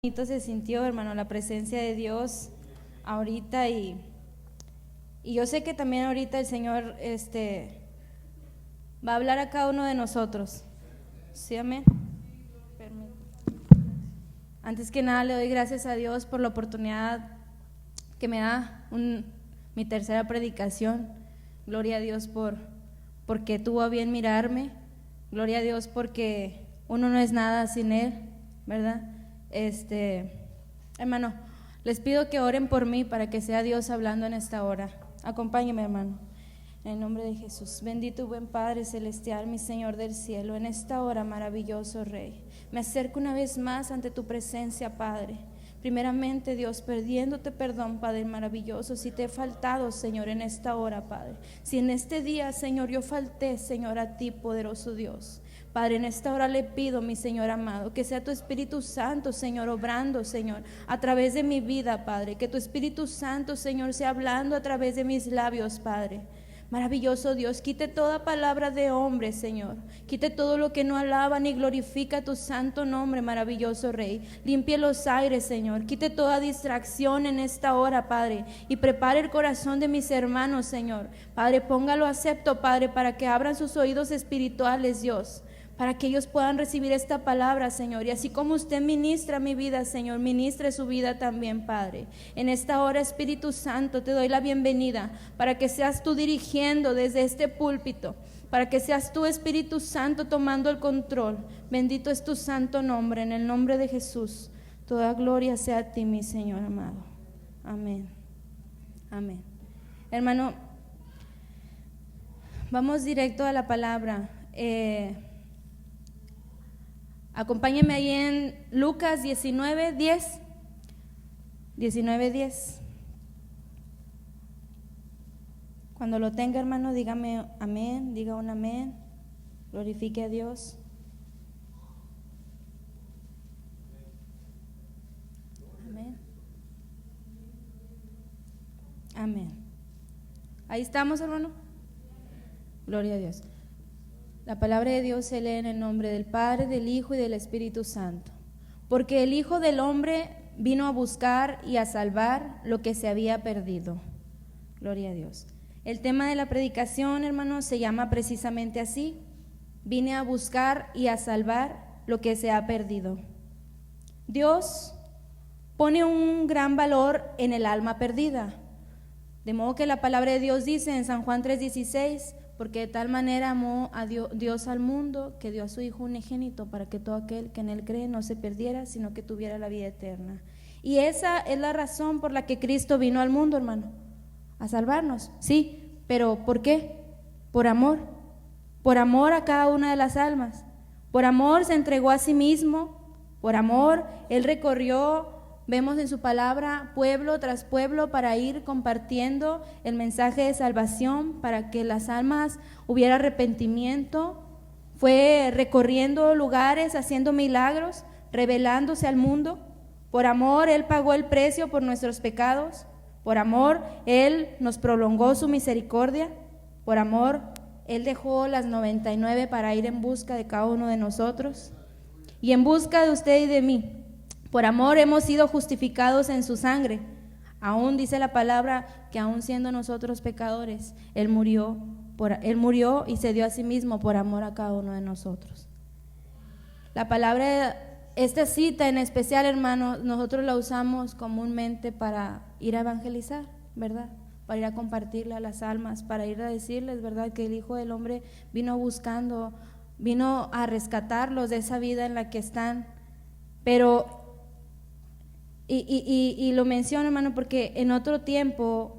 Bonito se sintió, hermano, la presencia de Dios ahorita y yo sé que también ahorita el Señor va a hablar a cada uno de nosotros. ¿Sí, amén? Antes que nada le doy gracias a Dios por la oportunidad que me da mi tercera predicación. Gloria a Dios porque tuvo a bien mirarme. Gloria a Dios porque uno no es nada sin Él, ¿verdad? Hermano, les pido que oren por mí para que sea Dios hablando en esta hora. Acompáñeme, hermano, en el nombre de Jesús. Bendito y buen Padre celestial, mi Señor del cielo, en esta hora, maravilloso Rey, me acerco una vez más ante tu presencia, Padre. Primeramente, Dios, pidiéndote perdón, Padre maravilloso, si te he faltado, Señor, en esta hora, Padre. Si en este día, Señor, yo falté, Señor, a ti, poderoso Dios. Padre, en esta hora le pido, mi Señor amado, que sea tu Espíritu Santo, Señor, obrando, Señor, a través de mi vida, Padre. Que tu Espíritu Santo, Señor, sea hablando a través de mis labios, Padre. Maravilloso Dios, quite toda palabra de hombre, Señor. Quite todo lo que no alaba ni glorifica tu santo nombre, maravilloso Rey. Limpie los aires, Señor. Quite toda distracción en esta hora, Padre. Y prepare el corazón de mis hermanos, Señor. Padre, póngalo acepto, Padre, para que abran sus oídos espirituales, Dios. Para que ellos puedan recibir esta palabra, Señor. Y así como usted ministra mi vida, Señor, ministre su vida también, Padre. En esta hora, Espíritu Santo, te doy la bienvenida para que seas tú dirigiendo desde este púlpito, para que seas tú, Espíritu Santo, tomando el control. Bendito es tu santo nombre, en el nombre de Jesús. Toda gloria sea a ti, mi Señor amado. Amén. Amén. Hermano, vamos directo a la palabra. Acompáñenme ahí en Lucas 19:10. 19:10. Cuando lo tenga, hermano, dígame amén, diga un amén, glorifique a Dios. Amén. Amén. Ahí estamos, hermano. Gloria a Dios. La palabra de Dios se lee en el nombre del Padre, del Hijo y del Espíritu Santo. Porque el Hijo del Hombre vino a buscar y a salvar lo que se había perdido. Gloria a Dios. El tema de la predicación, hermanos, se llama precisamente así. Vine a buscar y a salvar lo que se ha perdido. Dios pone un gran valor en el alma perdida. De modo que la palabra de Dios dice en San Juan 3:16, porque de tal manera amó a Dios al mundo, que dio a su Hijo unigénito, para que todo aquel que en Él cree no se perdiera, sino que tuviera la vida eterna. Y esa es la razón por la que Cristo vino al mundo, hermano, a salvarnos, sí, pero ¿por qué? Por amor a cada una de las almas. Por amor se entregó a sí mismo, por amor Él recorrió, vemos en su palabra, pueblo tras pueblo para ir compartiendo el mensaje de salvación, para que las almas hubiera arrepentimiento. Fue recorriendo lugares, haciendo milagros, revelándose al mundo. Por amor, Él pagó el precio por nuestros pecados. Por amor, Él nos prolongó su misericordia. Por amor, Él dejó las 99 para ir en busca de cada uno de nosotros y en busca de usted y de mí. Por amor hemos sido justificados en su sangre. Aún dice la palabra que aún siendo nosotros pecadores, Él murió y se dio a sí mismo por amor a cada uno de nosotros. La palabra, esta cita en especial, hermano, nosotros la usamos comúnmente para ir a evangelizar, ¿verdad? Para ir a compartirle a las almas, para ir a decirles, ¿verdad?, que el Hijo del Hombre vino a rescatarlos de esa vida en la que están. Pero Y lo menciono, hermano, porque en otro tiempo,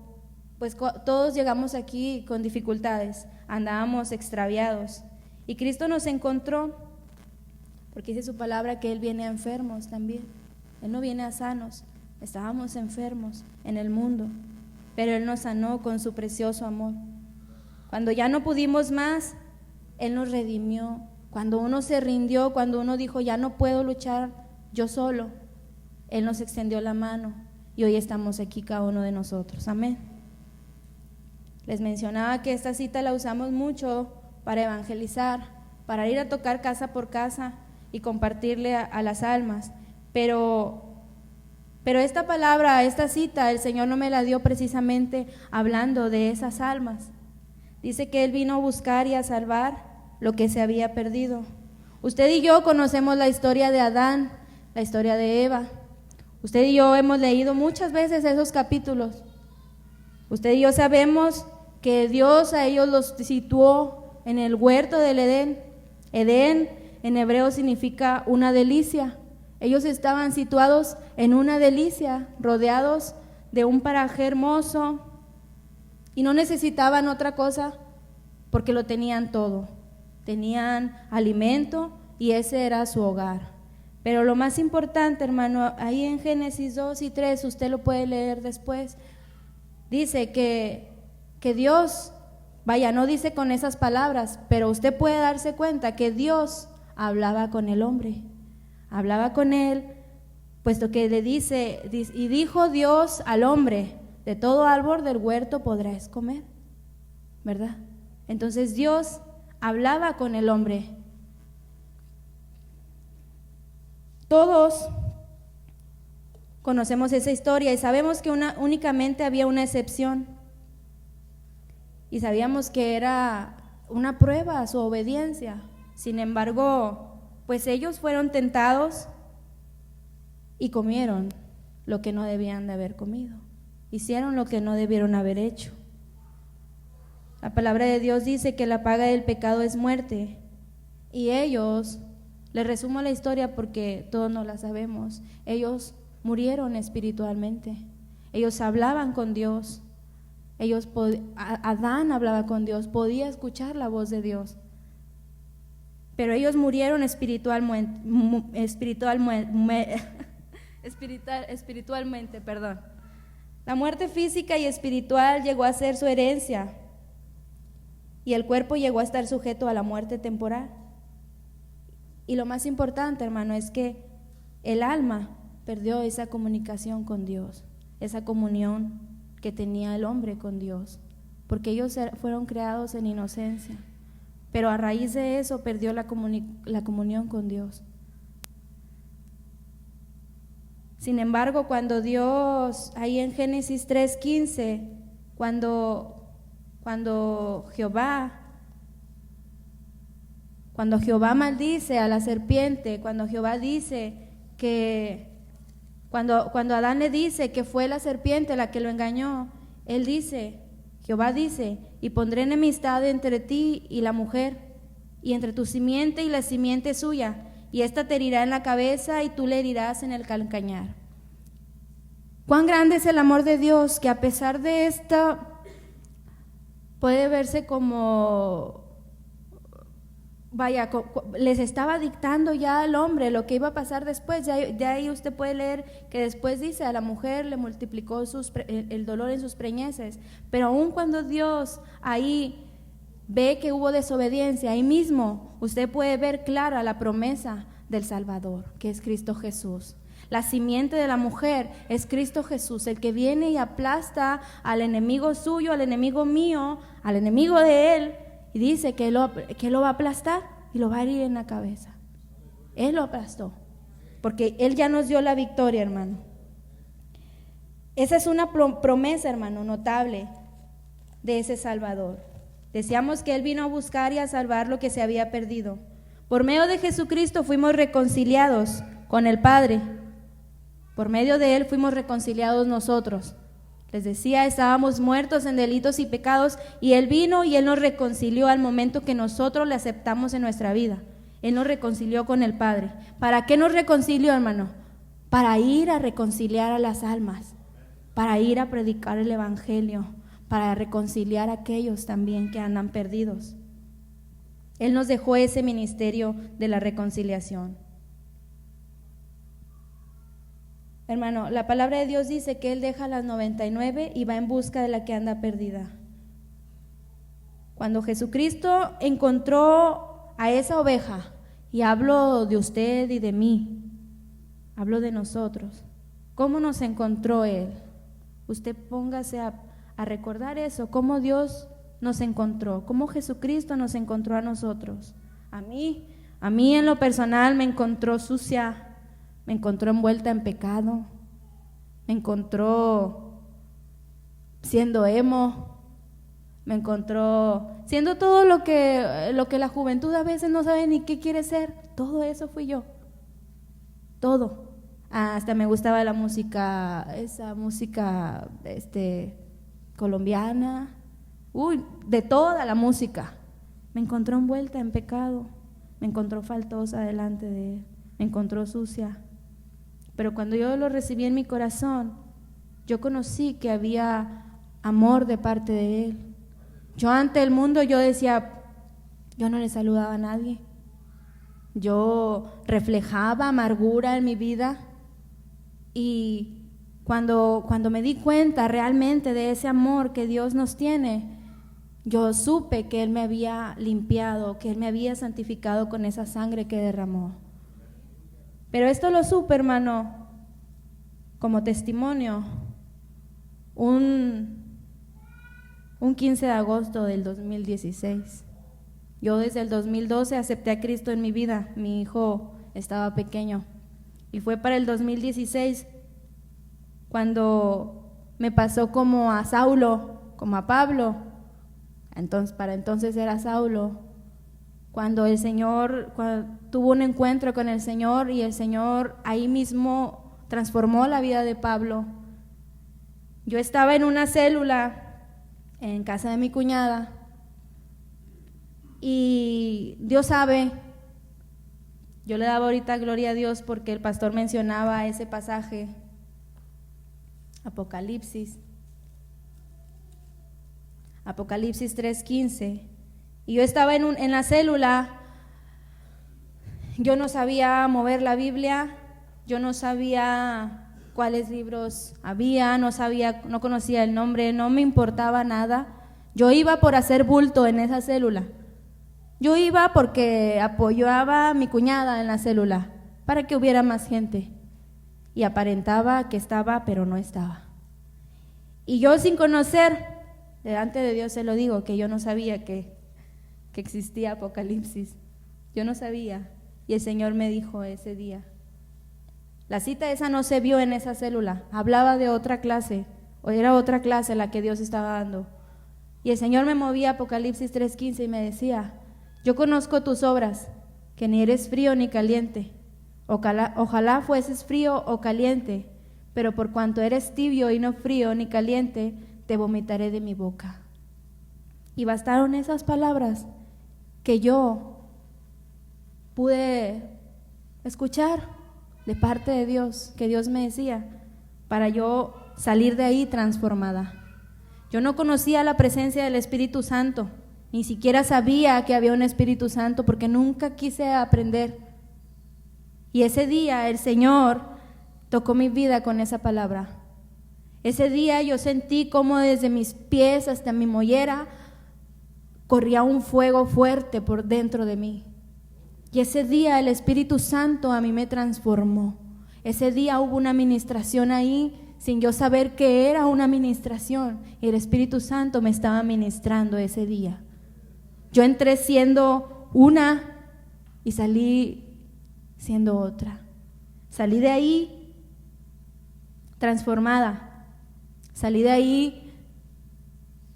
pues todos llegamos aquí con dificultades, andábamos extraviados, y Cristo nos encontró, porque dice su palabra que Él viene a enfermos también. Él no viene a sanos, estábamos enfermos en el mundo, pero Él nos sanó con su precioso amor. Cuando ya no pudimos más, Él nos redimió. Cuando uno se rindió, cuando uno dijo, ya no puedo luchar yo solo, Él nos extendió la mano y hoy estamos aquí cada uno de nosotros. Amén. Les mencionaba que esta cita la usamos mucho para evangelizar, para ir a tocar casa por casa y compartirle a las almas. Pero Pero esta palabra, esta cita, el Señor no me la dio precisamente hablando de esas almas. Dice que Él vino a buscar y a salvar lo que se había perdido. Usted y yo conocemos la historia de Adán, la historia de Eva. Usted y yo hemos leído muchas veces esos capítulos. Usted y yo sabemos que Dios a ellos los situó en el huerto del Edén. Edén en hebreo significa una delicia. Ellos estaban situados en una delicia, rodeados de un paraje hermoso y no necesitaban otra cosa porque lo tenían todo. Tenían alimento y ese era su hogar. Pero lo más importante, hermano, ahí en Génesis 2 y 3, usted lo puede leer después, dice que Dios, vaya, no dice con esas palabras, pero usted puede darse cuenta que Dios hablaba con el hombre. Hablaba con él, puesto que le dice, y dijo Dios al hombre, de todo árbol del huerto podrás comer, ¿verdad? Entonces Dios hablaba con el hombre. Todos conocemos esa historia y sabemos que únicamente había una excepción. Y sabíamos que era una prueba a su obediencia. Sin embargo, pues ellos fueron tentados y comieron lo que no debían de haber comido. Hicieron lo que no debieron haber hecho. La palabra de Dios dice que la paga del pecado es muerte. Y ellos, les resumo la historia porque todos no la sabemos, ellos murieron espiritualmente. Ellos hablaban con Dios. Adán hablaba con Dios, podía escuchar la voz de Dios. Pero ellos murieron espiritualmente, perdón. La muerte física y espiritual llegó a ser su herencia y el cuerpo llegó a estar sujeto a la muerte temporal. Y lo más importante, hermano, es que el alma perdió esa comunicación con Dios, esa comunión que tenía el hombre con Dios, porque ellos fueron creados en inocencia. Pero a raíz de eso perdió la comunión con Dios. Sin embargo, cuando Dios, ahí en Génesis 3:15, cuando Jehová maldice a la serpiente, cuando Jehová dice que, cuando Adán le dice que fue la serpiente la que lo engañó, Jehová dice, y pondré enemistad entre ti y la mujer, y entre tu simiente y la simiente suya, y ésta te herirá en la cabeza y tú le herirás en el calcañar. Cuán grande es el amor de Dios, que a pesar de esto puede verse como, vaya, les estaba dictando ya al hombre lo que iba a pasar después. De ahí usted puede leer que después dice, a la mujer le multiplicó el dolor en sus preñeces. Pero aun cuando Dios ahí ve que hubo desobediencia, ahí mismo usted puede ver clara la promesa del Salvador, que es Cristo Jesús. La simiente de la mujer es Cristo Jesús, el que viene y aplasta al enemigo suyo, al enemigo mío, al enemigo de él, y dice que lo va a aplastar y lo va a herir en la cabeza. Él lo aplastó, porque Él ya nos dio la victoria, hermano. Esa es una promesa, hermano, notable de ese Salvador. Decíamos que Él vino a buscar y a salvar lo que se había perdido. Por medio de Jesucristo fuimos reconciliados con el Padre. Por medio de Él fuimos reconciliados nosotros. Les decía, estábamos muertos en delitos y pecados, y Él vino y Él nos reconcilió al momento que nosotros le aceptamos en nuestra vida. Él nos reconcilió con el Padre. ¿Para qué nos reconcilió, hermano? Para ir a reconciliar a las almas, para ir a predicar el Evangelio, para reconciliar a aquellos también que andan perdidos. Él nos dejó ese ministerio de la reconciliación. Hermano, la palabra de Dios dice que Él deja las 99 y va en busca de la que anda perdida. Cuando Jesucristo encontró a esa oveja, y hablo de usted y de mí, hablo de nosotros, ¿cómo nos encontró Él? Usted póngase a recordar eso, cómo Dios nos encontró, cómo Jesucristo nos encontró a nosotros. A mí en lo personal me encontró sucia, me encontró envuelta en pecado, me encontró siendo emo, me encontró siendo todo lo que la juventud a veces no sabe ni qué quiere ser. Todo eso fui yo, todo. Hasta me gustaba la música, esa música colombiana, de toda la música. Me encontró envuelta en pecado, me encontró faltosa delante de Él, me encontró sucia. Pero cuando yo lo recibí en mi corazón, yo conocí que había amor de parte de Él. Yo ante el mundo yo decía, yo no le saludaba a nadie. Yo reflejaba amargura en mi vida, y cuando me di cuenta realmente de ese amor que Dios nos tiene, yo supe que Él me había limpiado, que Él me había santificado con esa sangre que derramó. Pero esto lo supe, hermano, como testimonio, un 15 de agosto del 2016. Yo desde el 2012 acepté a Cristo en mi vida. Mi hijo estaba pequeño. Y fue para el 2016 cuando me pasó como a Saulo, como a Pablo. Para entonces era Saulo. Cuando el Señor tuvo un encuentro con el Señor, y el Señor ahí mismo transformó la vida de Pablo. Yo estaba en una célula en casa de mi cuñada, y Dios sabe, yo le daba ahorita gloria a Dios porque el pastor mencionaba ese pasaje, Apocalipsis 3:15, y yo estaba en la célula. Yo no sabía mover la Biblia, yo no sabía cuáles libros había, no conocía el nombre, no me importaba nada. Yo iba por hacer bulto en esa célula. Yo iba porque apoyaba a mi cuñada en la célula para que hubiera más gente, y aparentaba que estaba, pero no estaba. Y yo, sin conocer, delante de Dios se lo digo, que yo no sabía que existía Apocalipsis. Yo no sabía, y el Señor me dijo ese día. La cita esa no se vio en esa célula, hablaba de otra clase, o era otra clase la que Dios estaba dando. Y el Señor me movía a Apocalipsis 3:15 y me decía, yo conozco tus obras, que ni eres frío ni caliente. Ojalá fueses frío o caliente, pero por cuanto eres tibio y no frío ni caliente, te vomitaré de mi boca. Y bastaron esas palabras que yo pude escuchar de parte de Dios, que Dios me decía, para yo salir de ahí transformada. Yo no conocía la presencia del Espíritu Santo, ni siquiera sabía que había un Espíritu Santo, porque nunca quise aprender. Y ese día el Señor tocó mi vida con esa palabra. Ese día yo sentí como desde mis pies hasta mi mollera corría un fuego fuerte por dentro de mí. Y ese día el Espíritu Santo a mí me transformó. Ese día hubo una ministración ahí sin yo saber que era una ministración, y el Espíritu Santo me estaba ministrando ese día. Yo entré siendo una y salí siendo otra. Salí de ahí transformada, salí de ahí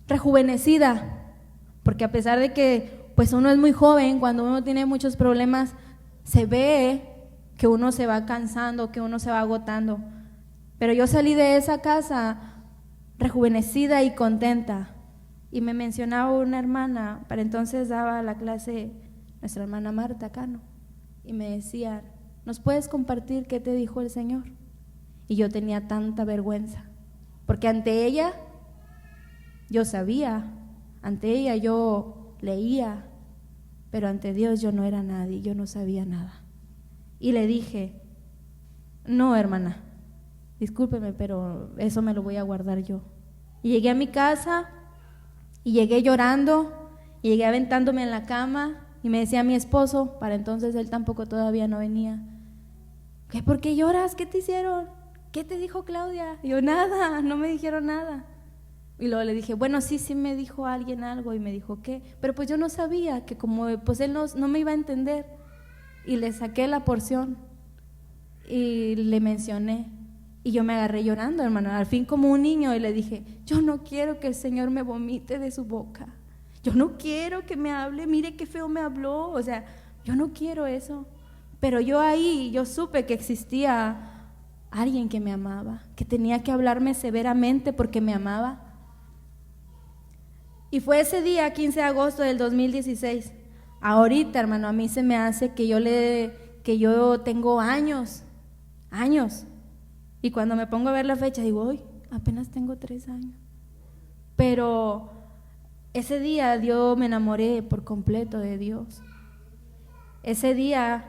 rejuvenecida, porque a pesar de que pues uno es muy joven, cuando uno tiene muchos problemas, se ve que uno se va cansando, que uno se va agotando. Pero yo salí de esa casa rejuvenecida y contenta. Y me mencionaba una hermana, para entonces daba la clase nuestra hermana Marta Cano, y me decía, ¿nos puedes compartir qué te dijo el Señor? Y yo tenía tanta vergüenza, porque ante ella yo sabía, ante ella yo leía, pero ante Dios yo no era nadie, yo no sabía nada. Y le dije, no, hermana, discúlpeme, pero eso me lo voy a guardar yo. Y llegué a mi casa y llegué llorando, y llegué aventándome en la cama, y me decía mi esposo, para entonces él tampoco todavía no venía, ¿qué? ¿Por qué lloras? ¿Qué te hicieron? ¿Qué te dijo Claudia? Y yo, nada, no me dijeron nada. Y luego le dije, bueno, sí me dijo alguien algo, y me dijo, ¿qué? Pero pues yo no sabía, que como pues él no me iba a entender. Y le saqué la porción y le mencioné, Y yo me agarré llorando, hermano, al fin como un niño, y le dije, yo no quiero que el Señor me vomite de su boca. Yo no quiero que me hable, mire qué feo me habló, o sea, yo no quiero eso. Pero yo supe que existía alguien que me amaba, que tenía que hablarme severamente porque me amaba. Y fue ese día, 15 de agosto del 2016. Ahorita, hermano, a mí se me hace que yo tengo años. Y cuando me pongo a ver la fecha, digo, hoy apenas tengo 3 años. Pero ese día yo me enamoré por completo de Dios. Ese día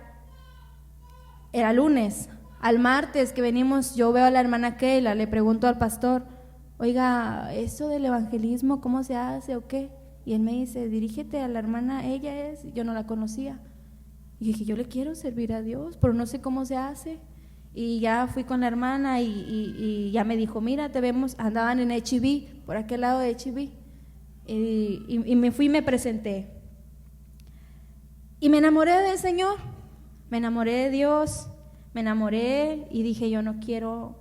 era lunes. Al martes que venimos, yo veo a la hermana Keila, le pregunto al pastor, oiga, ¿eso del evangelismo cómo se hace o qué? Y él me dice, dirígete a la hermana, ella es, yo no la conocía. Y dije, yo le quiero servir a Dios, pero no sé cómo se hace. Y ya fui con la hermana y ya me dijo, mira, te vemos, andaban en H-E-B, por aquel lado de H-E-B. Y me fui y me presenté. Y me enamoré del Señor, me enamoré de Dios, me enamoré y dije, yo no quiero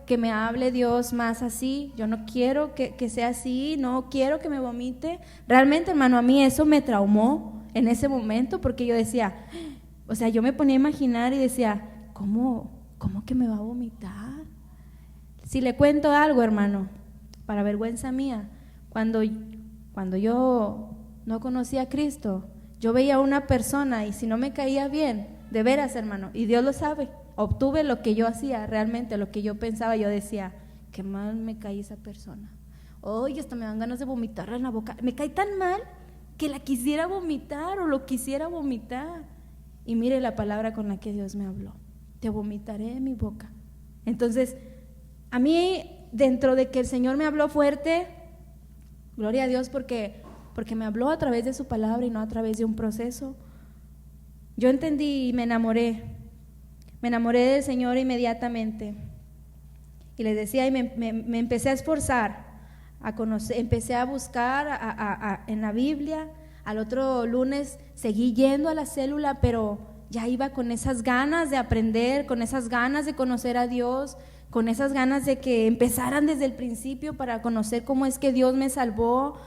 que me hable Dios más así, yo no quiero que sea así, no quiero que me vomite. Realmente, hermano, a mí eso me traumó en ese momento, porque yo decía, o sea, yo me ponía a imaginar y decía, ¿cómo que me va a vomitar? Si le cuento algo, hermano, para vergüenza mía, cuando yo no conocía a Cristo, yo veía a una persona y si no me caía bien, de veras, hermano, y Dios lo sabe, obtuve lo que yo hacía, realmente lo que yo pensaba. Yo decía, qué mal me cae esa persona, oye, hasta me dan ganas de vomitarla en la boca, me cae tan mal que la quisiera vomitar o lo quisiera vomitar. Y mire la palabra con la que Dios me habló, te vomitaré en mi boca. Entonces, a mí, dentro de que el Señor me habló fuerte, gloria a Dios, porque me habló a través de su palabra y no a través de un proceso, yo entendí y me enamoré del Señor inmediatamente. Y les decía, y me empecé a esforzar, a conocer, empecé a buscar en la Biblia. Al otro lunes seguí yendo a la célula, pero ya iba con esas ganas de aprender, con esas ganas de conocer a Dios, con esas ganas de que empezaran desde el principio para conocer cómo es que Dios me salvó.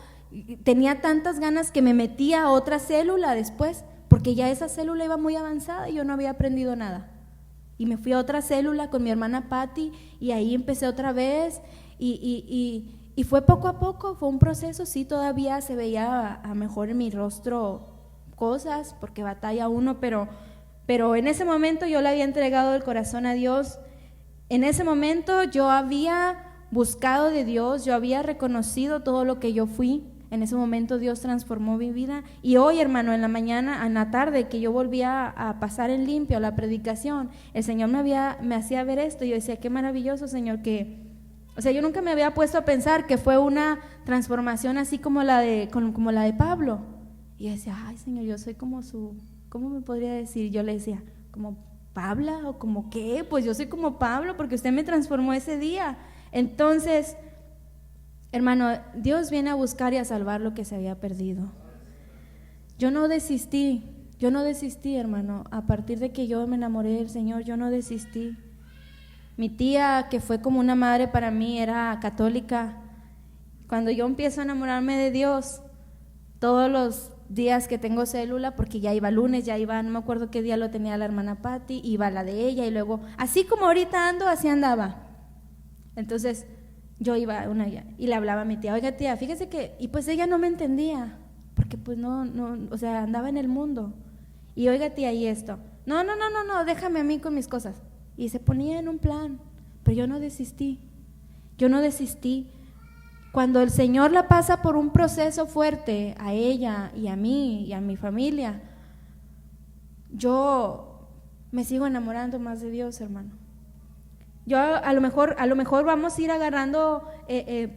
Tenía tantas ganas que me metí a otra célula después, porque ya esa célula iba muy avanzada y yo no había aprendido nada. Y me fui a otra célula con mi hermana Patti y ahí empecé otra vez y fue poco a poco, fue un proceso. Sí, todavía se veía a mejor en mi rostro cosas, porque batalla uno, pero en ese momento yo le había entregado el corazón a Dios. En ese momento yo había buscado de Dios, yo había reconocido todo lo que yo fui. En ese momento Dios transformó mi vida. Y hoy, hermano, en la mañana, en la tarde, que yo volvía a pasar en limpio la predicación, el Señor me hacía ver esto y yo decía, qué maravilloso, Señor, o sea, yo nunca me había puesto a pensar que fue una transformación así como la de Pablo. Y yo decía, ay, Señor, yo soy como ¿cómo me podría decir? Yo le decía, ¿como Pabla o como qué? Pues yo soy como Pablo porque usted me transformó ese día. Entonces, hermano, Dios viene a buscar y a salvar lo que se había perdido. Yo no desistí, hermano. A partir de que yo me enamoré del Señor, yo no desistí. Mi tía, que fue como una madre para mí, era católica. Cuando yo empiezo a enamorarme de Dios, todos los días que tengo célula, porque ya iba lunes, ya iba, no me acuerdo qué día lo tenía la hermana Patti, iba la de ella y luego, así como ahorita ando, así andaba. Entonces, yo iba y le hablaba a mi tía, oiga tía, fíjese que, y pues ella no me entendía, porque pues no, o sea, andaba en el mundo. Y oiga tía, y esto, no, déjame a mí con mis cosas. Y se ponía en un plan, pero yo no desistí. Cuando el Señor la pasa por un proceso fuerte a ella y a mí y a mi familia, yo me sigo enamorando más de Dios, hermano. Yo a lo mejor vamos a ir agarrando,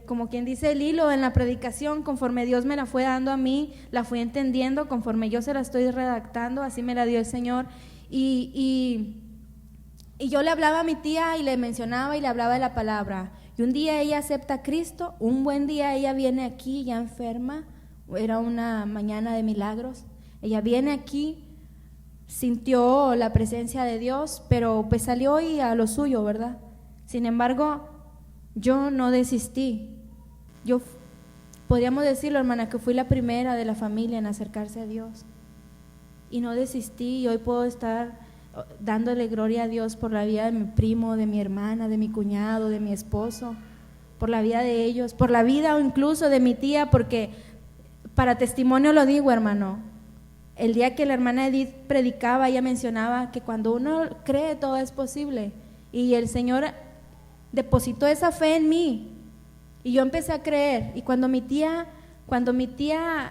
como quien dice, el hilo en la predicación, conforme Dios me la fue dando a mí, la fui entendiendo, conforme yo se la estoy redactando, así me la dio el Señor. Y yo le hablaba a mi tía y le mencionaba y le hablaba de la palabra. Y un día ella acepta a Cristo, un buen día ella viene aquí ya enferma, era una mañana de milagros. Ella viene aquí, sintió la presencia de Dios, pero pues salió y a lo suyo, ¿verdad? Sin embargo, yo no desistí. Yo, podríamos decirlo, hermana, que fui la primera de la familia en acercarse a Dios. Y no desistí, y hoy puedo estar dándole gloria a Dios por la vida de mi primo, de mi hermana, de mi cuñado, de mi esposo, por la vida de ellos, por la vida o incluso de mi tía, porque para testimonio lo digo, hermano. El día que la hermana Edith predicaba, ella mencionaba que cuando uno cree todo es posible, y el Señor depositó esa fe en mí y yo empecé a creer. Y cuando mi tía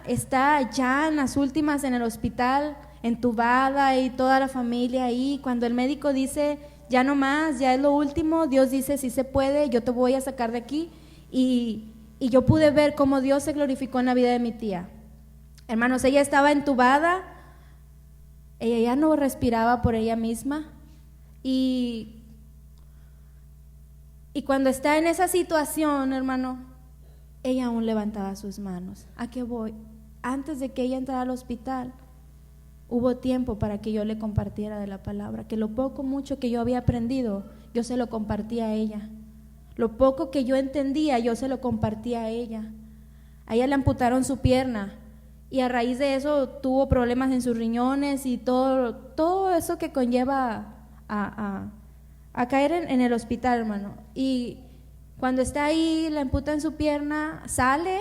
está ya en las últimas en el hospital, entubada, y toda la familia ahí, cuando el médico dice ya no más, ya es lo último, Dios dice sí se puede, yo te voy a sacar de aquí, y yo pude ver cómo Dios se glorificó en la vida de mi tía. Hermanos, ella estaba entubada, ella ya no respiraba por ella misma, y cuando está en esa situación, hermano, ella aún levantaba sus manos. ¿A qué voy? Antes de que ella entrara al hospital, hubo tiempo para que yo le compartiera de la palabra, que lo poco, mucho que yo había aprendido, yo se lo compartía a ella. Lo poco que yo entendía, yo se lo compartía a ella. A ella le amputaron su pierna, y a raíz de eso tuvo problemas en sus riñones y todo eso que conlleva a caer en el hospital, hermano. Y cuando está ahí, le amputan su pierna, sale,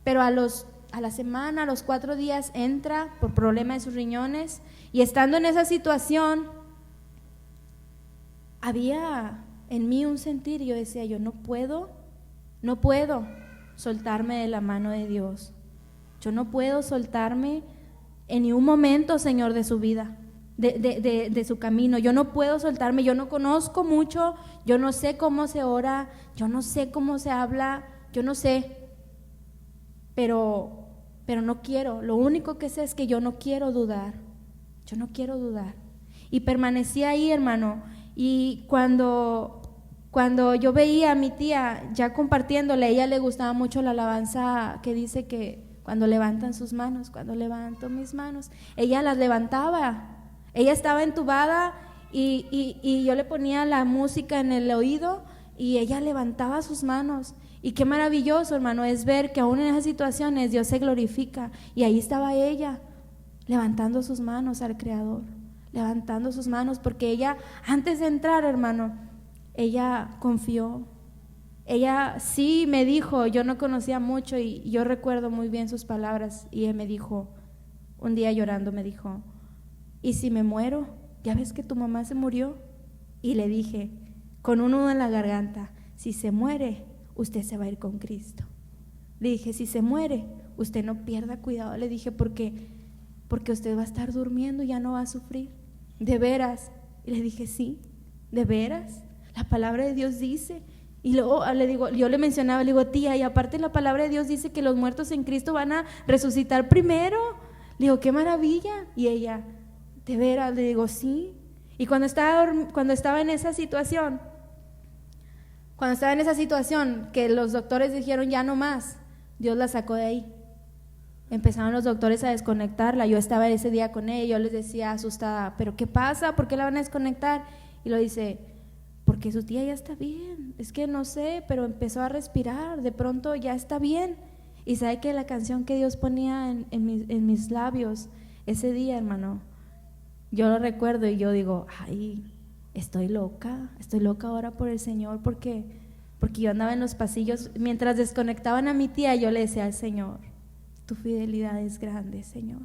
pero a la semana, a los 4 días entra por problema de sus riñones. Y estando en esa situación, había en mí un sentir, y yo decía, yo no puedo soltarme de la mano de Dios. Yo no puedo soltarme en ni un momento, Señor, de su vida, de su camino. Yo no puedo soltarme, yo no conozco mucho, yo no sé cómo se ora, yo no sé cómo se habla, yo no sé, pero no quiero. Lo único que sé es que yo no quiero dudar, yo no quiero dudar. Y permanecí ahí, hermano, y cuando yo veía a mi tía ya compartiéndole, a ella le gustaba mucho la alabanza que dice que cuando levantan sus manos, cuando levanto mis manos, ella las levantaba. Ella estaba entubada y yo le ponía la música en el oído y ella levantaba sus manos. Y qué maravilloso, hermano, es ver que aún en esas situaciones Dios se glorifica. Y ahí estaba ella, levantando sus manos al Creador, levantando sus manos, porque ella, antes de entrar, hermano, ella confió. Ella sí me dijo, yo no conocía mucho y yo recuerdo muy bien sus palabras, y ella me dijo, un día llorando me dijo, ¿y si me muero? ¿Ya ves que tu mamá se murió? Y le dije, con un nudo en la garganta, si se muere, usted se va a ir con Cristo. Le dije, si se muere, usted no pierda cuidado. Le dije, porque usted va a estar durmiendo y ya no va a sufrir. ¿De veras? Y le dije, sí, ¿de veras? La palabra de Dios dice. Y luego le digo, yo le mencionaba, le digo, tía, y aparte la palabra de Dios dice que los muertos en Cristo van a resucitar primero. Le digo, qué maravilla. Y ella, ¿de veras? Le digo, sí. Y cuando estaba en esa situación, que los doctores dijeron ya no más, Dios la sacó de ahí. Empezaron los doctores a desconectarla. Yo estaba ese día con ella, yo les decía asustada, ¿pero qué pasa? ¿Por qué la van a desconectar? Y lo dice, porque su tía ya está bien, es que no sé, pero empezó a respirar, de pronto ya está bien. Y sabe que la canción que Dios ponía en mis labios ese día, hermano, yo lo recuerdo y yo digo, ay, estoy loca ahora por el Señor, porque yo andaba en los pasillos, mientras desconectaban a mi tía, yo le decía al Señor, tu fidelidad es grande, Señor,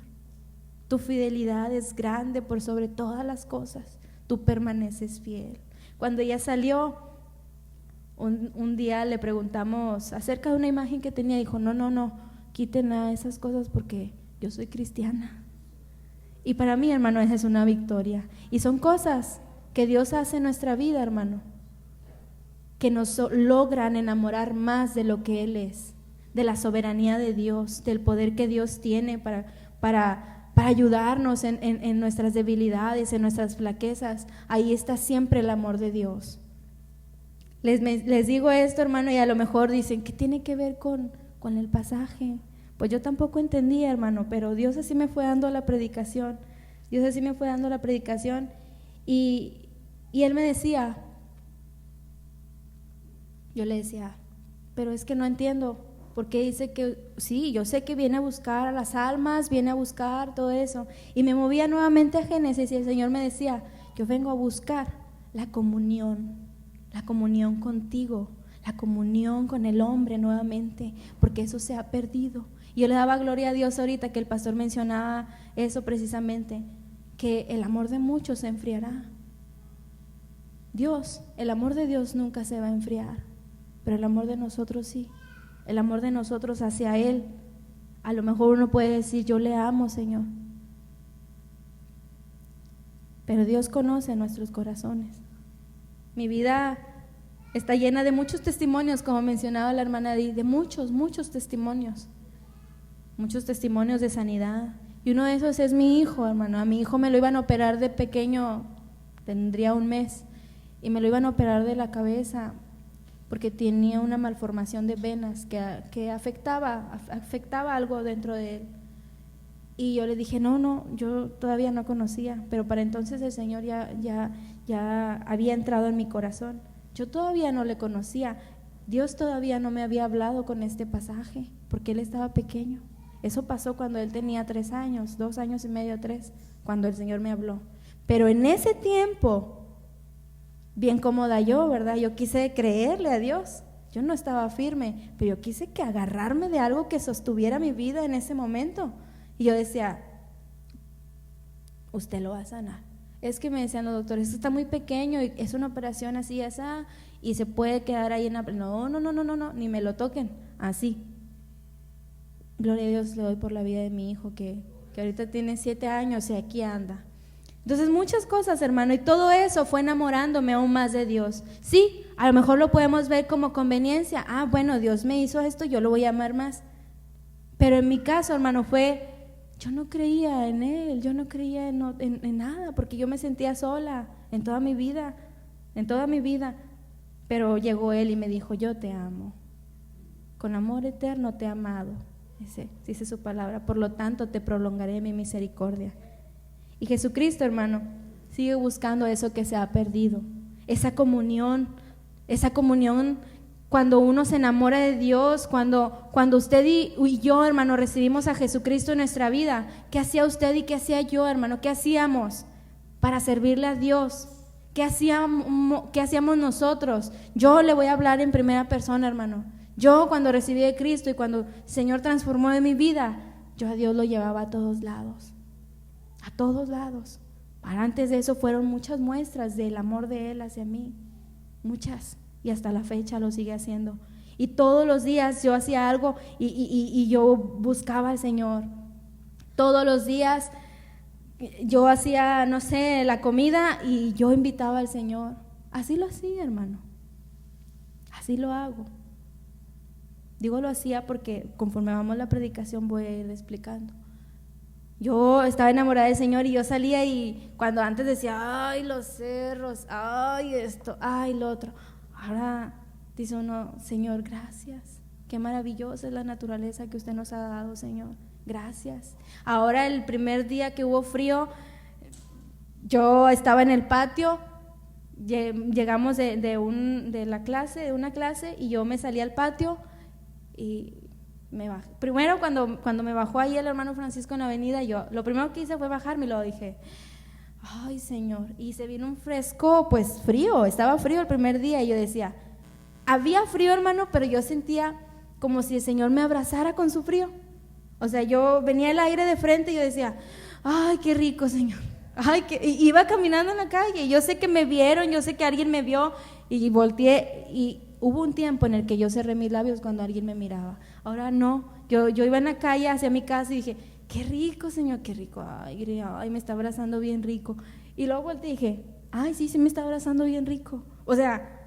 tu fidelidad es grande por sobre todas las cosas, tú permaneces fiel. Cuando ella salió, un día le preguntamos acerca de una imagen que tenía, dijo, no, quiten a esas cosas porque yo soy cristiana. Y para mí, hermano, esa es una victoria. Y son cosas que Dios hace en nuestra vida, hermano, que nos logran enamorar más de lo que Él es, de la soberanía de Dios, del poder que Dios tiene para ayudarnos en nuestras debilidades, en nuestras flaquezas. Ahí está siempre el amor de Dios. Les digo esto, hermano, y a lo mejor dicen, ¿qué tiene que ver con el pasaje? Pues yo tampoco entendía, hermano, pero Dios así me fue dando la predicación. Y Él me decía, Yo le decía, pero es que no entiendo, porque dice que sí, yo sé que viene a buscar a las almas, viene a buscar todo eso. Y me movía nuevamente a Génesis y el Señor me decía, yo vengo a buscar la comunión contigo, la comunión con el hombre nuevamente, porque eso se ha perdido. Y yo le daba gloria a Dios ahorita que el pastor mencionaba eso precisamente, que el amor de muchos se enfriará. El amor de Dios nunca se va a enfriar, pero el amor de nosotros sí. El amor de nosotros hacia Él, a lo mejor uno puede decir, yo le amo, Señor, pero Dios conoce nuestros corazones. Mi vida está llena de muchos testimonios, como mencionaba la hermana Di, de muchos testimonios de sanidad. Y uno de esos es mi hijo, hermano. A mi hijo me lo iban a operar de pequeño, tendría 1 mes, y me lo iban a operar de la cabeza porque tenía una malformación de venas que afectaba algo dentro de él. Y yo le dije, no, yo todavía no conocía, pero para entonces el Señor ya había entrado en mi corazón. Yo todavía no le conocía, Dios todavía no me había hablado con este pasaje, porque él estaba pequeño. Eso pasó cuando él tenía 3 años, 2 años y medio, 3, cuando el Señor me habló. Pero en ese tiempo, bien cómoda yo, ¿verdad? Yo quise creerle a Dios. Yo no estaba firme, pero yo quise que agarrarme de algo que sostuviera mi vida en ese momento. Y yo decía, usted lo va a sanar. Es que me decían los doctores, esto está muy pequeño y es una operación así, esa, y se puede quedar ahí en la... No, ni me lo toquen, así. Gloria a Dios le doy por la vida de mi hijo que ahorita tiene 7 años y aquí anda. Entonces muchas cosas, hermano, y todo eso fue enamorándome aún más de Dios. Sí, a lo mejor lo podemos ver como conveniencia. Bueno, Dios me hizo esto, yo lo voy a amar más. Pero en mi caso, hermano, yo no creía en Él, yo no creía en nada, porque yo me sentía sola en toda mi vida. Pero llegó Él y me dijo, yo te amo, con amor eterno te he amado, dice su palabra, por lo tanto te prolongaré mi misericordia. Y Jesucristo, hermano, sigue buscando eso que se ha perdido, esa comunión cuando uno se enamora de Dios, cuando usted y yo, hermano, recibimos a Jesucristo en nuestra vida. ¿Qué hacía usted y qué hacía yo, hermano? ¿Qué hacíamos para servirle a Dios? ¿Qué hacíamos nosotros? Yo le voy a hablar en primera persona, hermano. Yo cuando recibí a Cristo y cuando el Señor transformó en mi vida, yo a Dios lo llevaba a todos lados. Para antes de eso fueron muchas muestras del amor de Él hacia mí, muchas, y hasta la fecha lo sigue haciendo. Y todos los días yo hacía algo y yo buscaba al Señor. Todos los días yo hacía, no sé, la comida y yo invitaba al Señor. Así lo hacía, hermano. Así lo hago. Digo lo hacía porque conforme vamos la predicación voy a ir explicando. Yo estaba enamorada del Señor y yo salía y cuando antes decía, ay, los cerros, ay, esto, ay, lo otro. Ahora dice uno, Señor, gracias. Qué maravillosa es la naturaleza que usted nos ha dado, Señor. Gracias. Ahora el primer día que hubo frío, yo estaba en el patio, llegamos de una clase y yo me salí al patio y me bajé. Primero cuando me bajó ahí el hermano Francisco en la avenida, yo lo primero que hice fue bajarme y luego dije, ay, Señor, y se vino un fresco, pues frío, estaba frío el primer día y yo decía, había frío, hermano, pero yo sentía como si el Señor me abrazara con su frío. O sea, yo venía el aire de frente y yo decía, ay, qué rico, Señor. Y iba caminando en la calle y yo sé que me vieron, yo sé que alguien me vio y volteé y hubo un tiempo en el que yo cerré mis labios cuando alguien me miraba. Ahora no, yo iba en la calle hacia mi casa y dije, qué rico, Señor, qué rico, ay, me está abrazando bien rico. Y luego volteé y dije, ay, sí me está abrazando bien rico. O sea,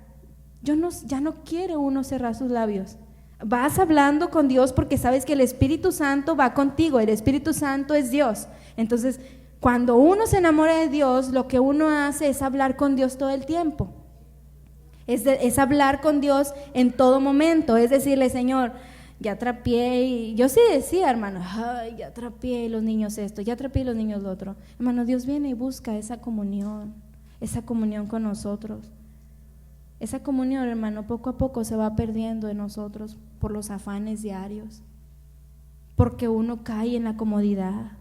ya no quiere uno cerrar sus labios. Vas hablando con Dios porque sabes que el Espíritu Santo va contigo, el Espíritu Santo es Dios. Entonces, cuando uno se enamora de Dios, lo que uno hace es hablar con Dios todo el tiempo. Es hablar con Dios en todo momento, es decirle, Señor, ya trapié, y yo sí decía, hermano, ay, ya trapié los niños esto, ya trapié los niños lo otro. Hermano, Dios viene y busca esa comunión con nosotros. Esa comunión, hermano, poco a poco se va perdiendo en nosotros por los afanes diarios, porque uno cae en la comodidad.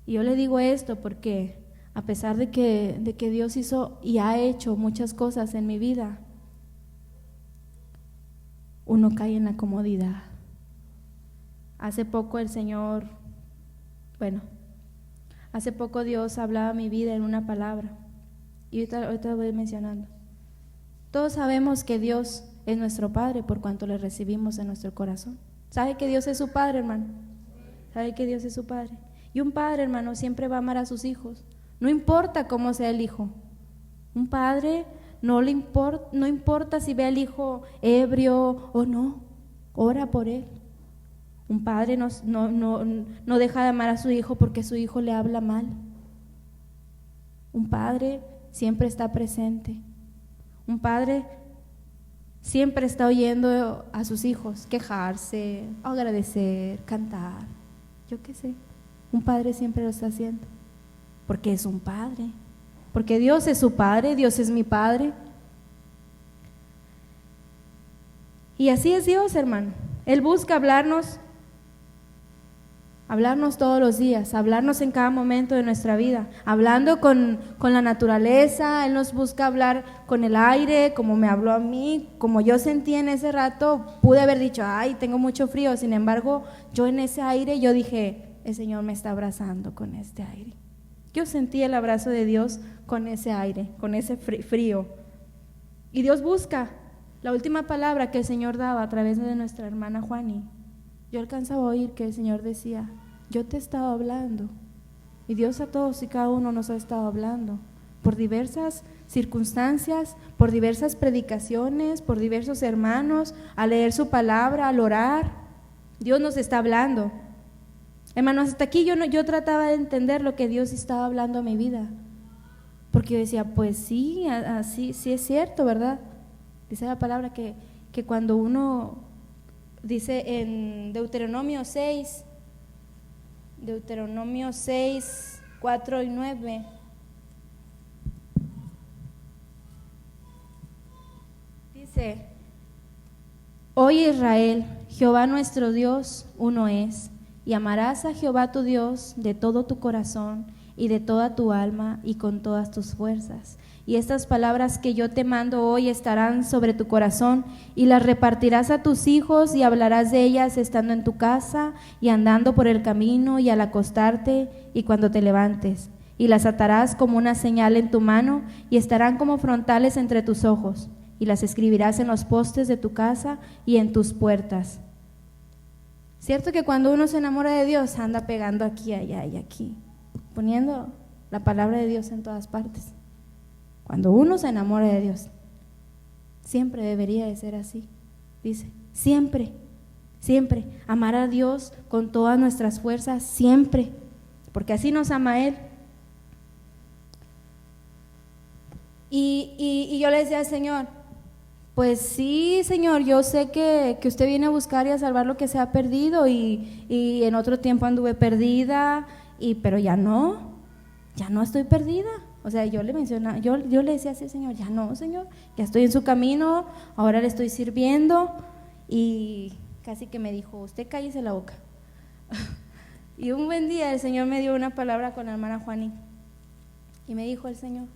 Y yo le digo esto porque a pesar de que Dios hizo y ha hecho muchas cosas en mi vida, uno cae en la comodidad. Hace poco hace poco Dios hablaba a mi vida en una palabra, y ahorita voy mencionando. Todos sabemos que Dios es nuestro Padre por cuanto le recibimos en nuestro corazón. ¿Sabe que Dios es su Padre, hermano? ¿Sabe que Dios es su Padre? Y un padre, hermano, siempre va a amar a sus hijos, no importa cómo sea el hijo. Un padre no importa si ve al hijo ebrio o no, ora por él. Un padre no deja de amar a su hijo porque su hijo le habla mal. Un padre siempre está presente. Un padre siempre está oyendo a sus hijos quejarse, agradecer, cantar, yo qué sé. Un padre siempre lo está haciendo, porque es un padre, porque Dios es su Padre, Dios es mi Padre. Y así es Dios, hermano. Él busca hablarnos todos los días, hablarnos en cada momento de nuestra vida, hablando con la naturaleza. Él nos busca hablar con el aire, como me habló a mí, como yo sentí en ese rato. Pude haber dicho, ay, tengo mucho frío, sin embargo, yo en ese aire, yo dije, el Señor me está abrazando con este aire. Yo sentí el abrazo de Dios con ese aire, con ese frío. Y Dios busca la última palabra que el Señor daba a través de nuestra hermana Juani. Yo alcanzaba a oír que el Señor decía, yo te he estado hablando. Y Dios a todos y cada uno nos ha estado hablando por diversas circunstancias, por diversas predicaciones, por diversos hermanos, al leer su palabra, al orar. Dios nos está hablando. Hermanos, hasta aquí yo trataba de entender lo que Dios estaba hablando a mi vida, porque yo decía, pues sí, así sí es cierto, ¿verdad? Dice la palabra que cuando uno, dice en Deuteronomio 6, 4 y 9, dice, oye Israel, Jehová nuestro Dios uno es. Y amarás a Jehová tu Dios de todo tu corazón y de toda tu alma y con todas tus fuerzas. Y estas palabras que yo te mando hoy estarán sobre tu corazón y las repartirás a tus hijos y hablarás de ellas estando en tu casa y andando por el camino y al acostarte y cuando te levantes. Y las atarás como una señal en tu mano y estarán como frontales entre tus ojos. Y las escribirás en los postes de tu casa y en tus puertas. Cierto que cuando uno se enamora de Dios anda pegando aquí, allá y aquí, poniendo la palabra de Dios en todas partes. Cuando uno se enamora de Dios, siempre debería de ser así, dice, siempre, siempre, amar a Dios con todas nuestras fuerzas, siempre, porque así nos ama Él. Y yo le decía al Señor, pues sí, Señor, yo sé que usted viene a buscar y a salvar lo que se ha perdido y en otro tiempo anduve perdida, pero ya no estoy perdida. O sea, yo le decía así, Señor, ya no, Señor, ya estoy en su camino, ahora le estoy sirviendo. Y casi que me dijo, usted cállese la boca. Y un buen día el Señor me dio una palabra con la hermana Juani y me dijo el Señor,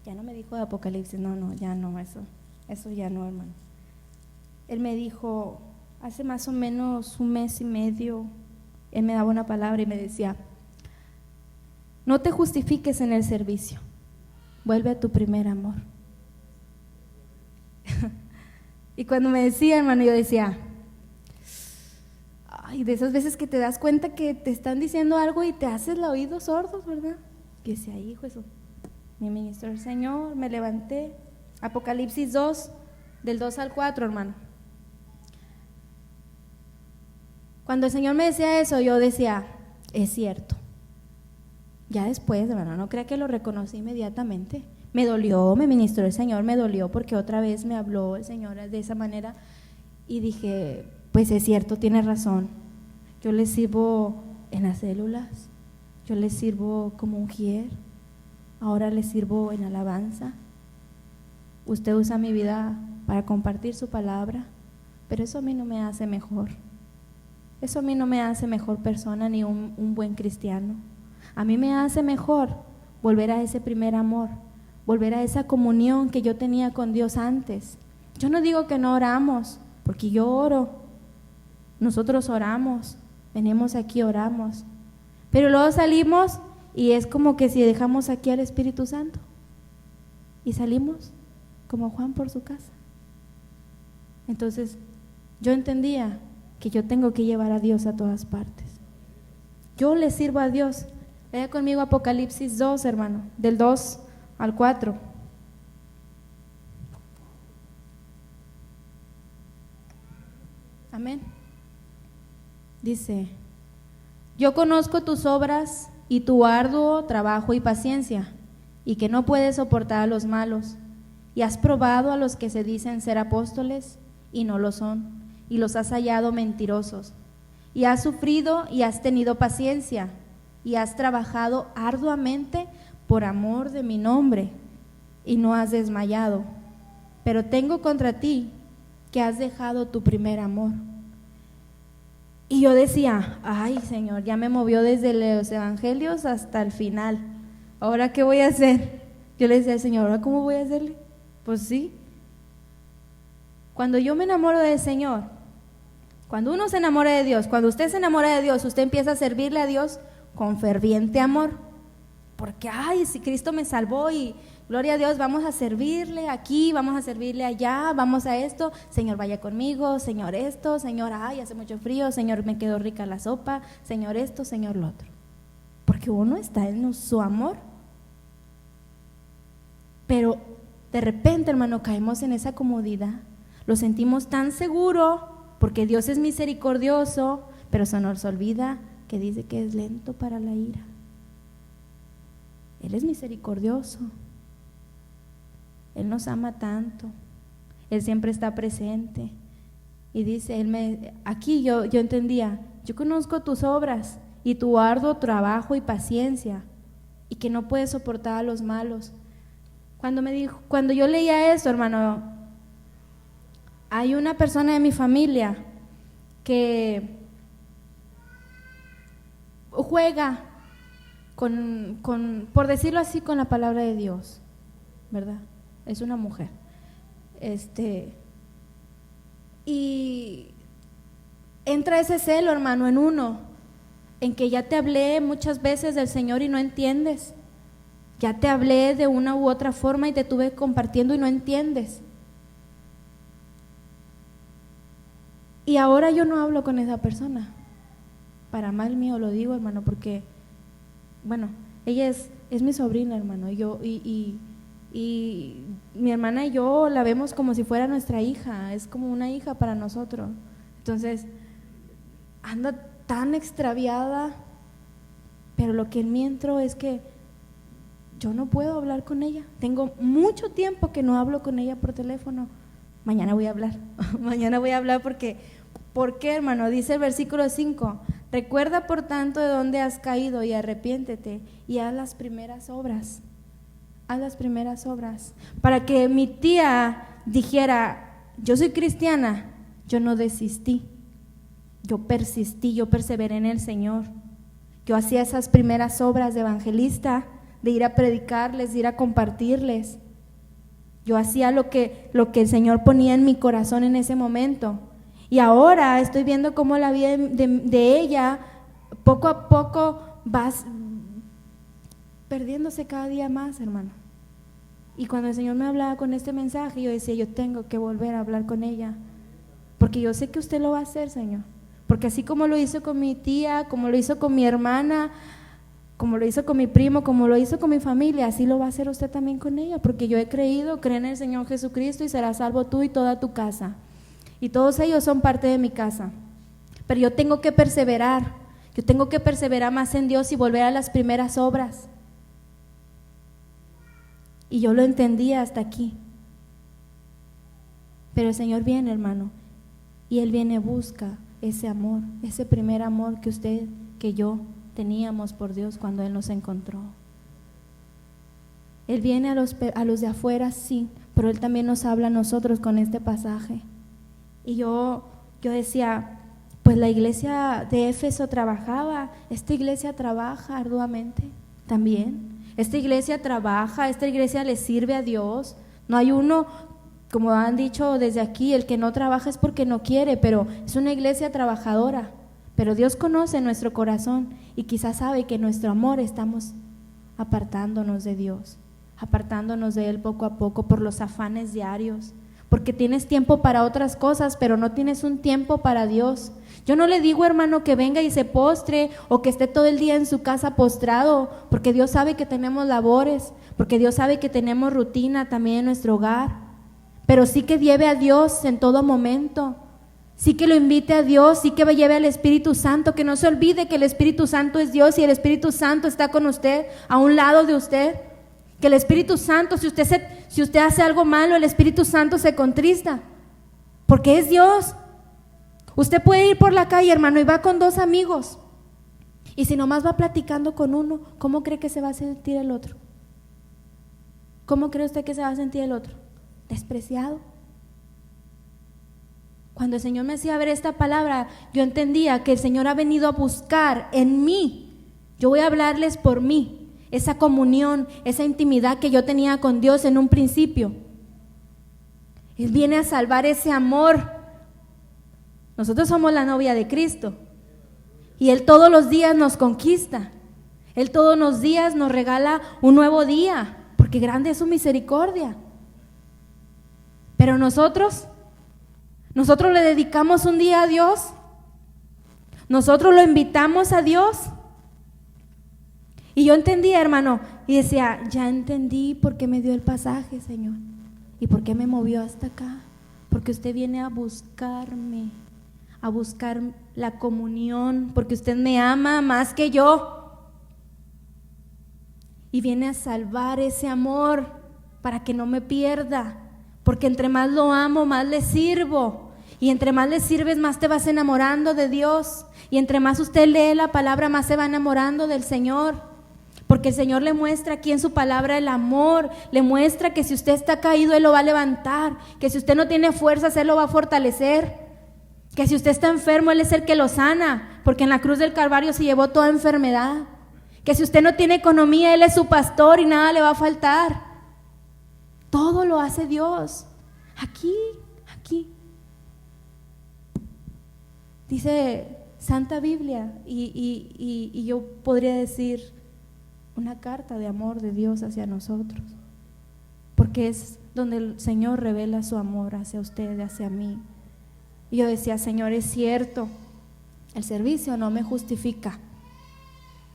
ya no me dijo de Apocalipsis, no, ya no, eso ya no, hermano. Él me dijo, hace más o menos un mes y medio, Él me daba una palabra y me decía, no te justifiques en el servicio, vuelve a tu primer amor. Y cuando me decía, hermano, yo decía, ay, de esas veces que te das cuenta que te están diciendo algo y te haces los oídos sordos, ¿verdad? Que decía, hijo, eso. Me ministró el Señor, me levanté. Apocalipsis 2, del 2 al 4, hermano. Cuando el Señor me decía eso, yo decía, es cierto. Ya después, hermano, no crea que lo reconocí inmediatamente. Me dolió, me ministró el Señor, me dolió porque otra vez me habló el Señor de esa manera. Y dije, pues es cierto, tiene razón. Yo le sirvo en las células, yo le sirvo como mujer. Ahora le sirvo en alabanza, usted usa mi vida para compartir su palabra, pero eso a mí no me hace mejor. Eso a mí no me hace mejor persona ni un buen cristiano. A mí me hace mejor volver a ese primer amor, volver a esa comunión que yo tenía con Dios antes. Yo no digo que no oramos, porque yo oro. Nosotros oramos, venimos aquí, oramos. Pero luego salimos y es como que si dejamos aquí al Espíritu Santo y salimos como Juan por su casa. Entonces, yo entendía que yo tengo que llevar a Dios a todas partes. Yo le sirvo a Dios. Vea conmigo Apocalipsis 2, hermano, del 2 al 4. Amén. Dice: yo conozco tus obras y tu arduo trabajo y paciencia, y que no puedes soportar a los malos, y has probado a los que se dicen ser apóstoles y no lo son, y los has hallado mentirosos, y has sufrido y has tenido paciencia, y has trabajado arduamente por amor de mi nombre, y no has desmayado. Pero tengo contra ti que has dejado tu primer amor. Y yo decía: ay, Señor, ya me movió desde los evangelios hasta el final. ¿Ahora qué voy a hacer? Yo le decía al Señor: ¿ahora cómo voy a hacerle? Pues sí. Cuando yo me enamoro del Señor, cuando uno se enamora de Dios, cuando usted se enamora de Dios, usted empieza a servirle a Dios con ferviente amor. Porque, ay, si Cristo me salvó y gloria a Dios, vamos a servirle aquí, vamos a servirle allá, vamos a esto, Señor, vaya conmigo, Señor esto, Señor, ay, hace mucho frío, Señor, me quedó rica la sopa, Señor esto, Señor lo otro. Porque uno está en su amor. Pero de repente, hermano, caemos en esa comodidad, lo sentimos tan seguro, porque Dios es misericordioso, pero se nos olvida que dice que es lento para la ira. Él es misericordioso. Él nos ama tanto. Él siempre está presente. Y dice, aquí yo entendía: yo conozco tus obras y tu arduo trabajo y paciencia, y que no puedes soportar a los malos. Cuando yo leía esto, hermano, hay una persona de mi familia que juega por decirlo así, con la palabra de Dios, ¿verdad? Es una mujer. Y entra ese celo, hermano, en uno, en que ya te hablé muchas veces del Señor y no entiendes. Ya te hablé de una u otra forma y te estuve compartiendo y no entiendes. Y ahora yo no hablo con esa persona. Para mal mío lo digo, hermano, porque, bueno, ella es mi sobrina, hermano, y mi hermana y yo la vemos como si fuera nuestra hija, es como una hija para nosotros. Entonces, anda tan extraviada, pero lo que en mí entró es que yo no puedo hablar con ella. Tengo mucho tiempo que no hablo con ella por teléfono. Mañana voy a hablar, mañana voy a hablar porque, ¿por qué, hermano? Dice el versículo 5: recuerda por tanto de dónde has caído y arrepiéntete y haz las primeras obras. Haz las primeras obras. Para que mi tía dijera: yo soy cristiana, yo no desistí, yo persistí, yo perseveré en el Señor. Yo hacía esas primeras obras de evangelista, de ir a predicarles, de ir a compartirles. Yo hacía lo que el Señor ponía en mi corazón en ese momento. Y ahora estoy viendo cómo la vida de ella poco a poco va perdiéndose cada día más, hermano. Y cuando el Señor me hablaba con este mensaje, yo decía: yo tengo que volver a hablar con ella, porque yo sé que usted lo va a hacer, Señor. Porque así como lo hizo con mi tía, como lo hizo con mi hermana, como lo hizo con mi primo, como lo hizo con mi familia, así lo va a hacer usted también con ella, porque yo creo en el Señor Jesucristo y serás salvo tú y toda tu casa. Y todos ellos son parte de mi casa. Pero yo tengo que perseverar más en Dios y volver a las primeras obras. Y yo lo entendía hasta aquí. Pero el Señor viene, hermano, y Él viene, busca ese amor, ese primer amor que usted, que yo teníamos por Dios cuando Él nos encontró. Él viene a los de afuera, sí, pero Él también nos habla a nosotros con este pasaje. Y yo decía, pues la iglesia de Éfeso trabajaba, esta iglesia trabaja arduamente también. Esta iglesia trabaja, esta iglesia le sirve a Dios. No hay uno, como han dicho desde aquí, el que no trabaja es porque no quiere, pero es una iglesia trabajadora. Pero Dios conoce nuestro corazón y quizás sabe que en nuestro amor estamos apartándonos de Dios, apartándonos de Él poco a poco por los afanes diarios, porque tienes tiempo para otras cosas, pero no tienes un tiempo para Dios. Yo no le digo, hermano, que venga y se postre o que esté todo el día en su casa postrado, porque Dios sabe que tenemos labores, porque Dios sabe que tenemos rutina también en nuestro hogar, pero sí que lleve a Dios en todo momento, sí que lo invite a Dios, sí que lleve al Espíritu Santo, que no se olvide que el Espíritu Santo es Dios y el Espíritu Santo está con usted, a un lado de usted, que el Espíritu Santo, si usted hace algo malo, el Espíritu Santo se contrista, porque es Dios. Usted puede ir por la calle, hermano, y va con dos amigos, y si nomás va platicando con uno, ¿cómo cree que se va a sentir el otro? ¿Cómo cree usted que se va a sentir el otro? Despreciado. Cuando el Señor me hacía ver esta palabra, yo entendía que el Señor ha venido a buscar en mí, yo voy a hablarles por mí, esa comunión, esa intimidad que yo tenía con Dios en un principio. Él viene a salvar ese amor. Nosotros somos la novia de Cristo y Él todos los días nos conquista. Él todos los días nos regala un nuevo día, porque grande es su misericordia. Pero nosotros le dedicamos un día a Dios, nosotros lo invitamos a Dios. Y yo entendía, hermano, y decía, ya entendí por qué me dio el pasaje, Señor, y por qué me movió hasta acá, porque usted viene a buscarme, a buscar la comunión, porque usted me ama más que yo, y viene a salvar ese amor para que no me pierda, porque entre más lo amo, más le sirvo, y entre más le sirves, más te vas enamorando de Dios, y entre más usted lee la palabra, más se va enamorando del Señor, porque el Señor le muestra aquí en su palabra el amor, le muestra que si usted está caído, Él lo va a levantar, que si usted no tiene fuerzas, Él lo va a fortalecer, que si usted está enfermo, Él es el que lo sana, porque en la cruz del Calvario se llevó toda enfermedad, que si usted no tiene economía, Él es su pastor y nada le va a faltar. Todo lo hace Dios, aquí. Dice Santa Biblia, y yo podría decir una carta de amor de Dios hacia nosotros, porque es donde el Señor revela su amor hacia usted, hacia mí. Y yo decía, Señor, es cierto, el servicio no me justifica.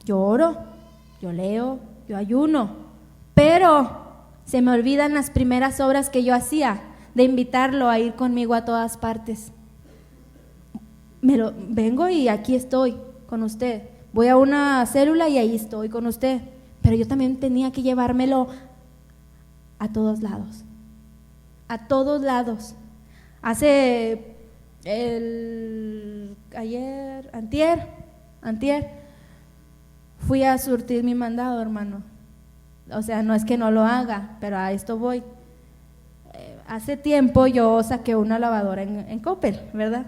Yo oro, yo leo, yo ayuno, pero se me olvidan las primeras obras que yo hacía, de invitarlo a ir conmigo a todas partes. Vengo y aquí estoy con usted, voy a una célula y ahí estoy con usted, pero yo también tenía que llevármelo a todos lados, antier, fui a surtir mi mandado, hermano. O sea, no es que no lo haga, pero a esto voy. Hace tiempo yo saqué una lavadora en Coppel, ¿verdad?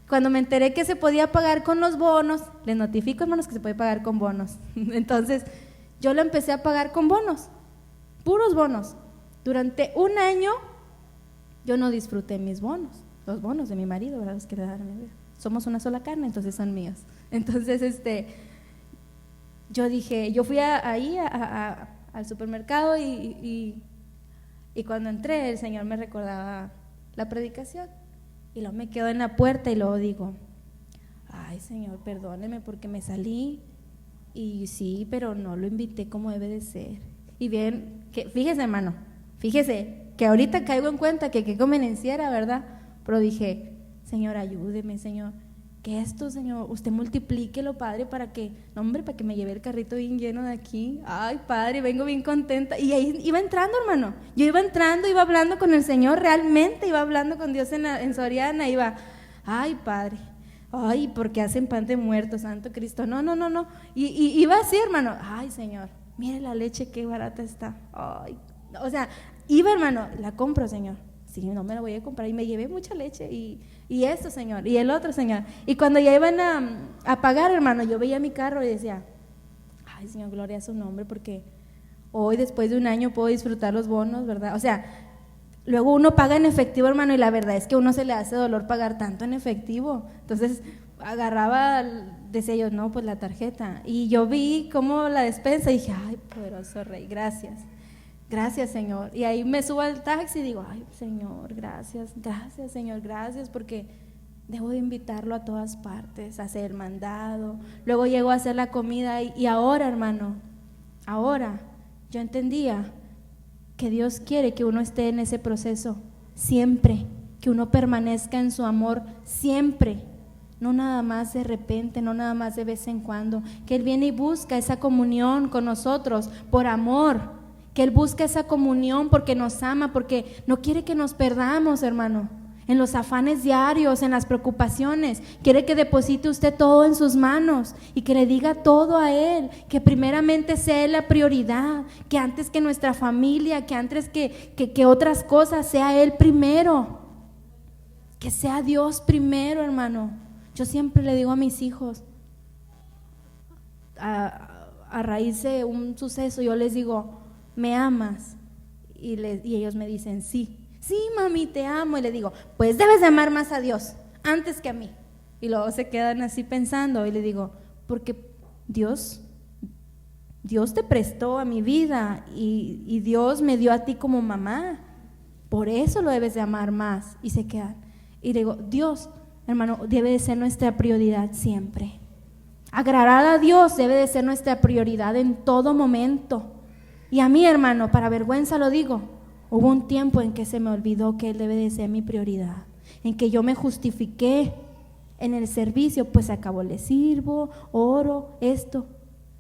Cuando me enteré que se podía pagar con los bonos, les notifico, hermanos, que se puede pagar con bonos. Entonces, yo lo empecé a pagar con bonos, puros bonos. Durante un año, yo no disfruté mis bonos, los bonos de mi marido, ¿verdad? Los que le dan a mi vida. Somos una sola carne, entonces son míos. Entonces, yo dije, yo fui ahí al supermercado y cuando entré, el Señor me recordaba la predicación. Y luego me quedo en la puerta y luego digo, ay, Señor, perdóneme porque me salí, y sí, pero no lo invité como debe de ser. Y bien, fíjese, hermano, que ahorita caigo en cuenta que qué convenienciera, ¿verdad? Pero dije, Señor, ayúdeme, Señor, que esto, Señor, usted multiplíquelo, Padre, para que me lleve el carrito bien lleno de aquí. Ay, Padre, vengo bien contenta. Y ahí iba entrando, hermano, yo iba entrando, iba hablando con el Señor, realmente iba hablando con Dios en Soriana, iba, ay, Padre, ay, porque hacen pan de muerto, Santo Cristo, no, y iba así, hermano, ay, Señor, mire la leche qué barata está, ay, o sea, iba, hermano, la compro, Señor. Sí, no me la voy a comprar. Y me llevé mucha leche y esto, Señor, y el otro, Señor. Y cuando ya iban a pagar, hermano, yo veía mi carro y decía, ay, Señor, gloria a su nombre, porque hoy, después de un año, puedo disfrutar los bonos, ¿verdad? O sea, luego uno paga en efectivo, hermano, y la verdad es que a uno se le hace dolor pagar tanto en efectivo. Entonces, agarraba, decía yo, no, pues la tarjeta. Y yo vi como la despensa y dije, ay, poderoso Rey, gracias. Gracias, Señor. Y ahí me subo al taxi y digo, ay, Señor, gracias, gracias, Señor, gracias, porque debo de invitarlo a todas partes, a hacer mandado. Luego llego a hacer la comida y ahora, hermano, ahora yo entendía que Dios quiere que uno esté en ese proceso siempre, que uno permanezca en su amor siempre, no nada más de repente, no nada más de vez en cuando, que Él viene y busca esa comunión con nosotros por amor, que Él busca esa comunión porque nos ama, porque no quiere que nos perdamos, hermano, en los afanes diarios, en las preocupaciones. Quiere que deposite usted todo en sus manos y que le diga todo a Él, que primeramente sea Él la prioridad, que antes que nuestra familia, que antes que otras cosas, sea Él primero, que sea Dios primero, hermano. Yo siempre le digo a mis hijos, a raíz de un suceso, yo les digo, ¿me amas? Y ellos me dicen, sí. Sí, mami, te amo. Y le digo, pues debes de amar más a Dios antes que a mí. Y luego se quedan así pensando y le digo, porque Dios te prestó a mi vida y Dios me dio a ti como mamá, por eso lo debes de amar más. Y se quedan. Y le digo, Dios, hermano, debe de ser nuestra prioridad siempre. Agradar a Dios debe de ser nuestra prioridad en todo momento. Y a mí, hermano, para vergüenza lo digo, hubo un tiempo en que se me olvidó que Él debe de ser mi prioridad, en que yo me justifiqué en el servicio, pues acabo, le sirvo, oro, esto.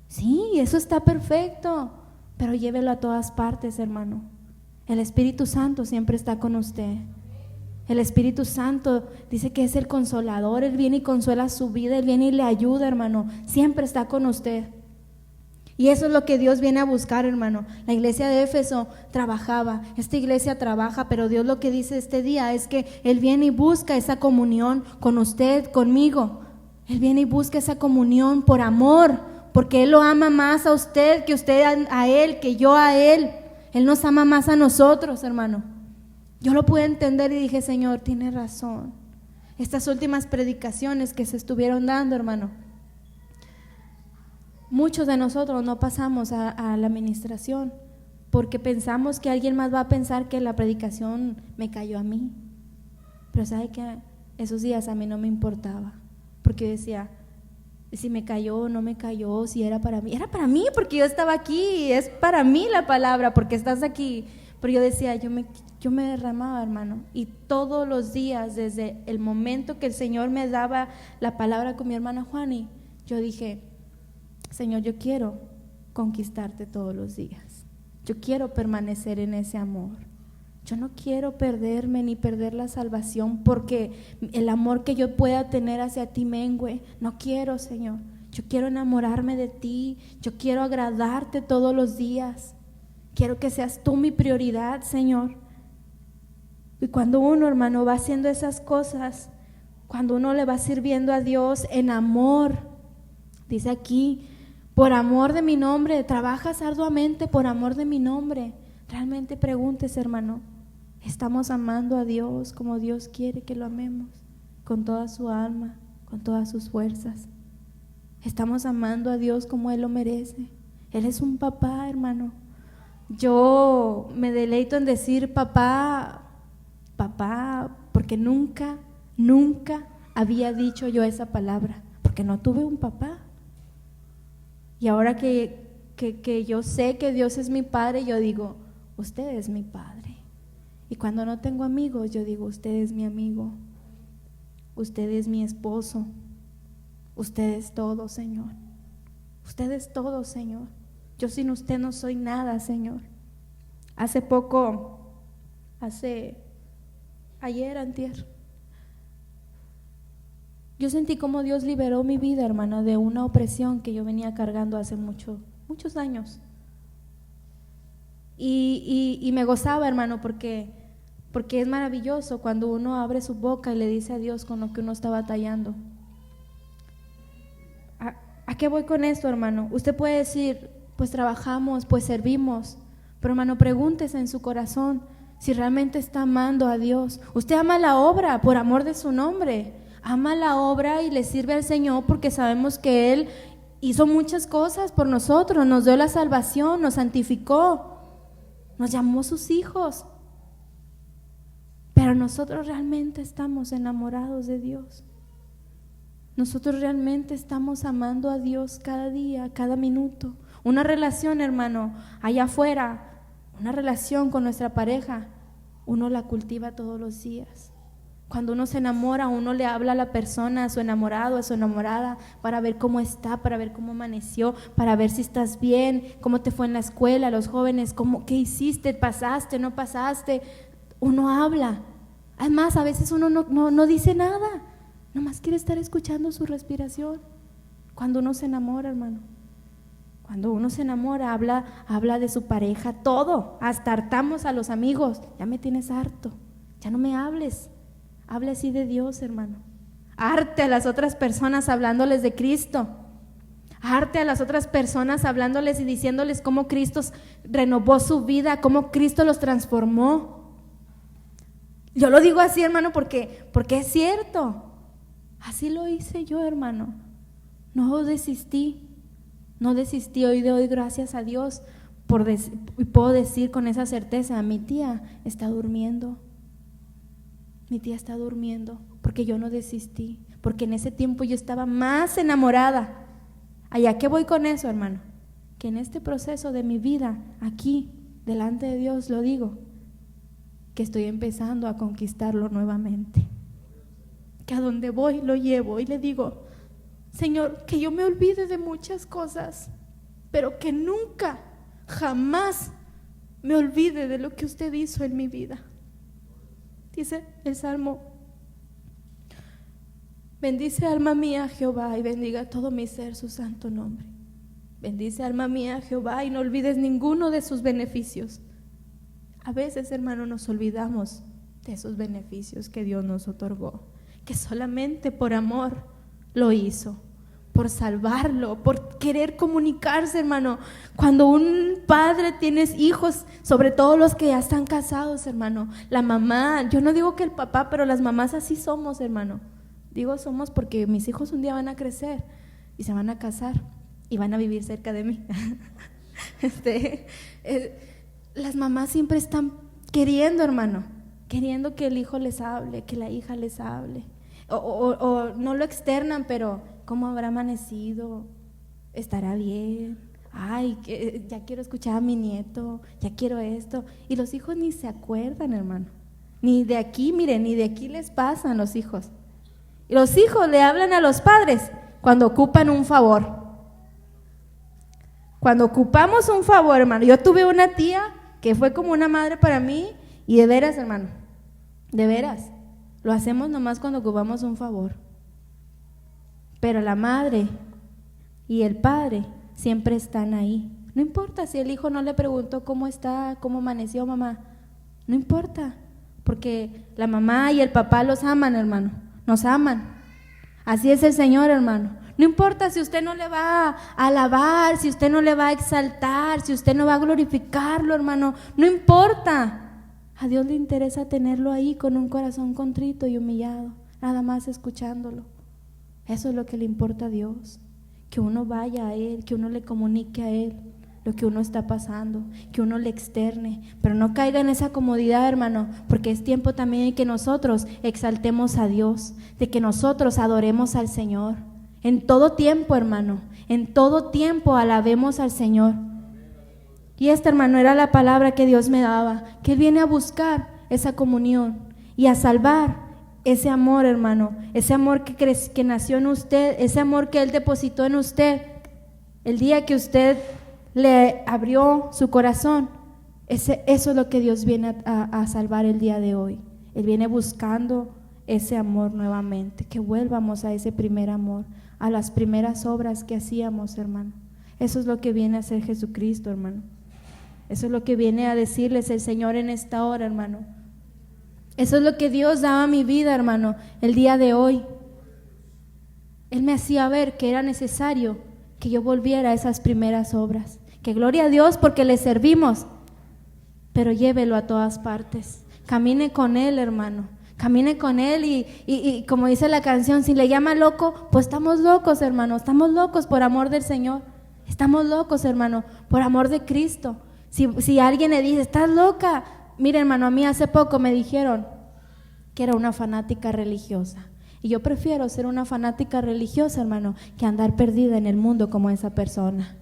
Sí, eso está perfecto, pero llévelo a todas partes, hermano. El Espíritu Santo siempre está con usted. El Espíritu Santo dice que es el consolador, Él viene y consuela su vida, Él viene y le ayuda, hermano, siempre está con usted. Y eso es lo que Dios viene a buscar, hermano. La iglesia de Éfeso trabajaba, esta iglesia trabaja, pero Dios lo que dice este día es que Él viene y busca esa comunión con usted, conmigo. Él viene y busca esa comunión por amor, porque Él lo ama más a usted que usted a Él, que yo a Él. Él nos ama más a nosotros, hermano. Yo lo pude entender y dije, Señor, tiene razón. Estas últimas predicaciones que se estuvieron dando, hermano, muchos de nosotros no pasamos a la administración porque pensamos que alguien más va a pensar que la predicación me cayó a mí. Pero sabe que esos días a mí no me importaba, porque yo decía, si me cayó o no me cayó, si era para mí porque yo estaba aquí, es para mí la palabra porque estás aquí. Pero yo decía, yo me derramaba, hermano, y todos los días, desde el momento que el Señor me daba la palabra con mi hermana Juani, yo dije, Señor, yo quiero conquistarte todos los días. Yo quiero permanecer en ese amor. Yo no quiero perderme ni perder la salvación porque el amor que yo pueda tener hacia ti mengue. No quiero, Señor. Yo quiero enamorarme de ti. Yo quiero agradarte todos los días. Quiero que seas tú mi prioridad, Señor. Y cuando uno, hermano, va haciendo esas cosas, cuando uno le va sirviendo a Dios en amor, dice aquí, por amor de mi nombre, trabajas arduamente por amor de mi nombre. Realmente pregúntese, hermano, ¿estamos amando a Dios como Dios quiere que lo amemos? Con toda su alma, con todas sus fuerzas. ¿Estamos amando a Dios como Él lo merece? Él es un papá, hermano. Yo me deleito en decir papá, papá, porque nunca había dicho yo esa palabra, porque no tuve un papá. Y ahora que yo sé que Dios es mi Padre, yo digo, usted es mi Padre. Y cuando no tengo amigos, yo digo, usted es mi amigo, usted es mi esposo, usted es todo, Señor. Usted es todo, Señor. Yo sin usted no soy nada, Señor. Ayer, antier, yo sentí como Dios liberó mi vida, hermano, de una opresión que yo venía cargando hace muchos años. Y me gozaba, hermano, porque es maravilloso cuando uno abre su boca y le dice a Dios con lo que uno está batallando. ¿A qué voy con esto, hermano? Usted puede decir, pues trabajamos, pues servimos, pero hermano, pregúntese en su corazón si realmente está amando a Dios. Usted ama la obra por amor de su nombre, ama la obra y le sirve al Señor porque sabemos que Él hizo muchas cosas por nosotros, nos dio la salvación, nos santificó, nos llamó sus hijos. Pero nosotros realmente estamos enamorados de Dios. Nosotros realmente estamos amando a Dios cada día, cada minuto. Una relación, hermano, allá afuera, una relación con nuestra pareja, uno la cultiva todos los días. Cuando uno se enamora, uno le habla a la persona, a su enamorado, a su enamorada, para ver cómo está, para ver cómo amaneció, para ver si estás bien, cómo te fue en la escuela, los jóvenes, qué hiciste, pasaste, no pasaste. Uno habla. Además, a veces uno no dice nada, nomás quiere estar escuchando su respiración. Cuando uno se enamora, hermano, cuando uno se enamora, habla de su pareja, todo, hasta hartamos a los amigos. Ya me tienes harto, ya no me hables. Hable así de Dios, hermano. Harte a las otras personas hablándoles de Cristo. Harte a las otras personas hablándoles y diciéndoles cómo Cristo renovó su vida, cómo Cristo los transformó. Yo lo digo así, hermano, porque es cierto. Así lo hice yo, hermano. No desistí. Hoy doy gracias a Dios y puedo decir con esa certeza, mi tía está durmiendo. Mi tía está durmiendo porque yo no desistí, porque en ese tiempo yo estaba más enamorada. ¿A qué voy con eso, hermano? Que en este proceso de mi vida, aquí, delante de Dios, lo digo, que estoy empezando a conquistarlo nuevamente. Que a donde voy lo llevo y le digo, Señor, que yo me olvide de muchas cosas, pero que nunca, jamás me olvide de lo que usted hizo en mi vida. Dice el Salmo, bendice alma mía Jehová y bendiga todo mi ser su santo nombre. Bendice alma mía Jehová y no olvides ninguno de sus beneficios. A veces, hermano, nos olvidamos de esos beneficios que Dios nos otorgó, que solamente por amor lo hizo, por salvarlo, por querer comunicarse, hermano. Cuando un padre tiene hijos, sobre todo los que ya están casados, hermano, la mamá, yo no digo que el papá, pero las mamás así somos, hermano. Digo somos porque mis hijos un día van a crecer y se van a casar y van a vivir cerca de mí. Las mamás siempre están queriendo, hermano, queriendo que el hijo les hable, que la hija les hable. O no lo externan, pero ¿cómo habrá amanecido? ¿Estará bien? Ay, ya quiero escuchar a mi nieto, ya quiero esto. Y los hijos ni se acuerdan, hermano. Ni de aquí, miren, ni de aquí les pasan los hijos. Y los hijos le hablan a los padres cuando ocupan un favor. Cuando ocupamos un favor, hermano. Yo tuve una tía que fue como una madre para mí y de veras, hermano, de veras. Lo hacemos nomás cuando ocupamos un favor. Pero la madre y el padre siempre están ahí. No importa si el hijo no le preguntó cómo está, cómo amaneció mamá. No importa, porque la mamá y el papá los aman, hermano. Nos aman. Así es el Señor, hermano. No importa si usted no le va a alabar, si usted no le va a exaltar, si usted no va a glorificarlo, hermano. No importa. A Dios le interesa tenerlo ahí con un corazón contrito y humillado, nada más escuchándolo. Eso es lo que le importa a Dios, que uno vaya a Él, que uno le comunique a Él lo que uno está pasando, que uno le externe, pero no caiga en esa comodidad, hermano, porque es tiempo también de que nosotros exaltemos a Dios, de que nosotros adoremos al Señor. En todo tiempo, hermano, en todo tiempo alabemos al Señor. Y esta, hermano, era la palabra que Dios me daba, que Él viene a buscar esa comunión y a salvar ese amor, hermano, ese amor que nació en usted, ese amor que Él depositó en usted el día que usted le abrió su corazón. Eso es lo que Dios viene a salvar el día de hoy. Él viene buscando ese amor nuevamente, que vuelvamos a ese primer amor, a las primeras obras que hacíamos, hermano. Eso es lo que viene a hacer Jesucristo, hermano. Eso es lo que viene a decirles el Señor en esta hora, hermano. Eso es lo que Dios daba a mi vida, hermano, el día de hoy. Él me hacía ver que era necesario que yo volviera a esas primeras obras. Que gloria a Dios porque le servimos, pero llévelo a todas partes. Camine con Él, hermano. Camine con Él y como dice la canción, si le llama loco, pues estamos locos, hermano. Estamos locos por amor del Señor. Estamos locos, hermano, por amor de Cristo. Si alguien le dice, estás loca. Mire, hermano, a mí hace poco me dijeron que era una fanática religiosa. Y yo prefiero ser una fanática religiosa, hermano, que andar perdida en el mundo como esa persona.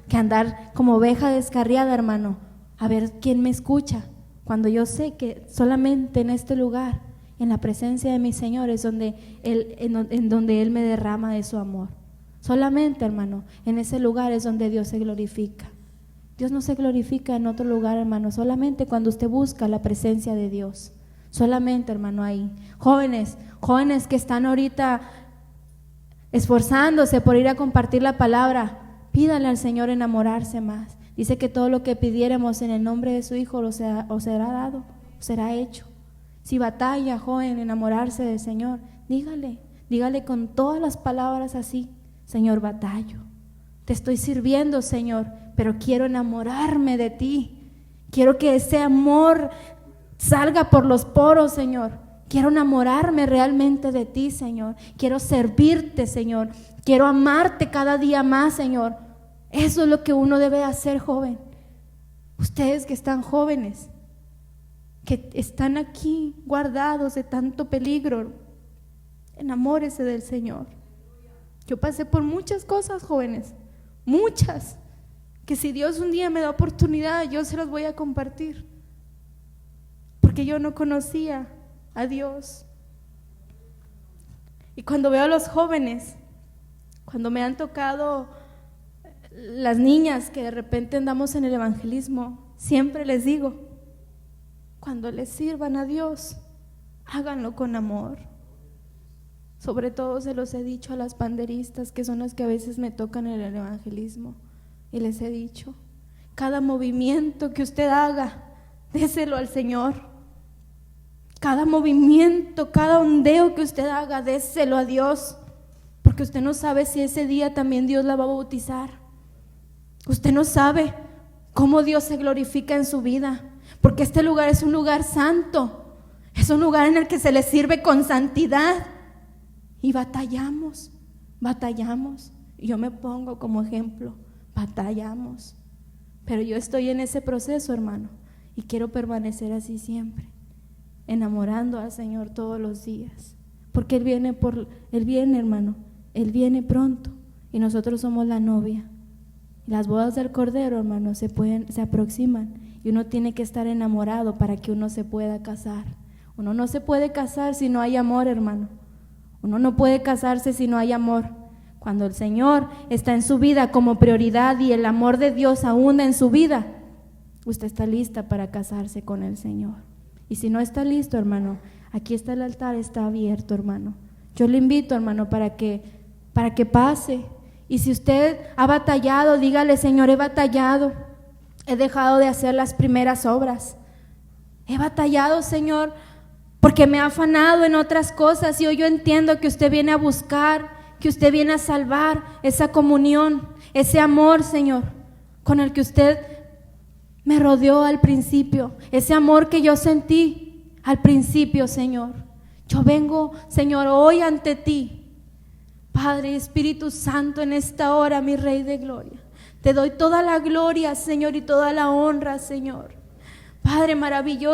Que andar como oveja descarriada, hermano, a ver quién me escucha. Cuando yo sé que solamente en este lugar, en la presencia de mi Señor, es donde donde Él me derrama de su amor. Solamente, hermano, en ese lugar es donde Dios se glorifica. Dios no se glorifica en otro lugar, hermano, solamente cuando usted busca la presencia de Dios. Solamente, hermano, ahí. Jóvenes que están ahorita esforzándose por ir a compartir la palabra, pídale al Señor enamorarse más. Dice que todo lo que pidiéramos en el nombre de su Hijo os será dado, será hecho. Si batalla, joven, enamorarse del Señor, dígale con todas las palabras así: Señor, batallo, te estoy sirviendo, Señor, pero quiero enamorarme de ti. Quiero que ese amor salga por los poros, Señor. Quiero enamorarme realmente de ti, Señor. Quiero servirte, Señor. Quiero amarte cada día más, Señor. Eso es lo que uno debe hacer, joven. Ustedes que están jóvenes, que están aquí guardados de tanto peligro, enamórese del Señor. Yo pasé por muchas cosas, jóvenes, muchas, que si Dios un día me da oportunidad, yo se las voy a compartir, porque yo no conocía a Dios. Y cuando veo a los jóvenes, cuando me han tocado las niñas que de repente andamos en el evangelismo, siempre les digo: cuando les sirvan a Dios, háganlo con amor. Sobre todo se los he dicho a las panderistas, que son las que a veces me tocan en el evangelismo, y les he dicho: cada movimiento que usted haga, déselo al Señor. Cada movimiento, cada ondeo que usted haga, déselo a Dios, porque usted no sabe si ese día también Dios la va a bautizar. Usted no sabe cómo Dios se glorifica en su vida, porque este lugar es un lugar santo, es un lugar en el que se le sirve con santidad. Y batallamos, y yo me pongo como ejemplo, batallamos, pero yo estoy en ese proceso, hermano, y quiero permanecer así siempre, enamorando al Señor todos los días, porque Él viene, hermano, Él viene pronto, y nosotros somos la novia. Las bodas del Cordero, hermano, se aproximan, y uno tiene que estar enamorado para que uno se pueda casar. Uno no se puede casar si no hay amor, hermano. Uno no puede casarse si no hay amor. Cuando el Señor está en su vida como prioridad y el amor de Dios abunda en su vida, usted está lista para casarse con el Señor. Y si no está listo, hermano, aquí está el altar, está abierto, hermano. Yo le invito, hermano, para que pase. Y si usted ha batallado, dígale: Señor, he batallado, he dejado de hacer las primeras obras. He batallado, Señor, porque me ha afanado en otras cosas, y hoy yo entiendo que usted viene a buscar, que usted viene a salvar esa comunión, ese amor, Señor, con el que usted me rodeó al principio, ese amor que yo sentí al principio, Señor. Yo vengo, Señor, hoy ante ti, Padre, Espíritu Santo, en esta hora, mi Rey de gloria. Te doy toda la gloria, Señor, y toda la honra, Señor. Padre maravilloso.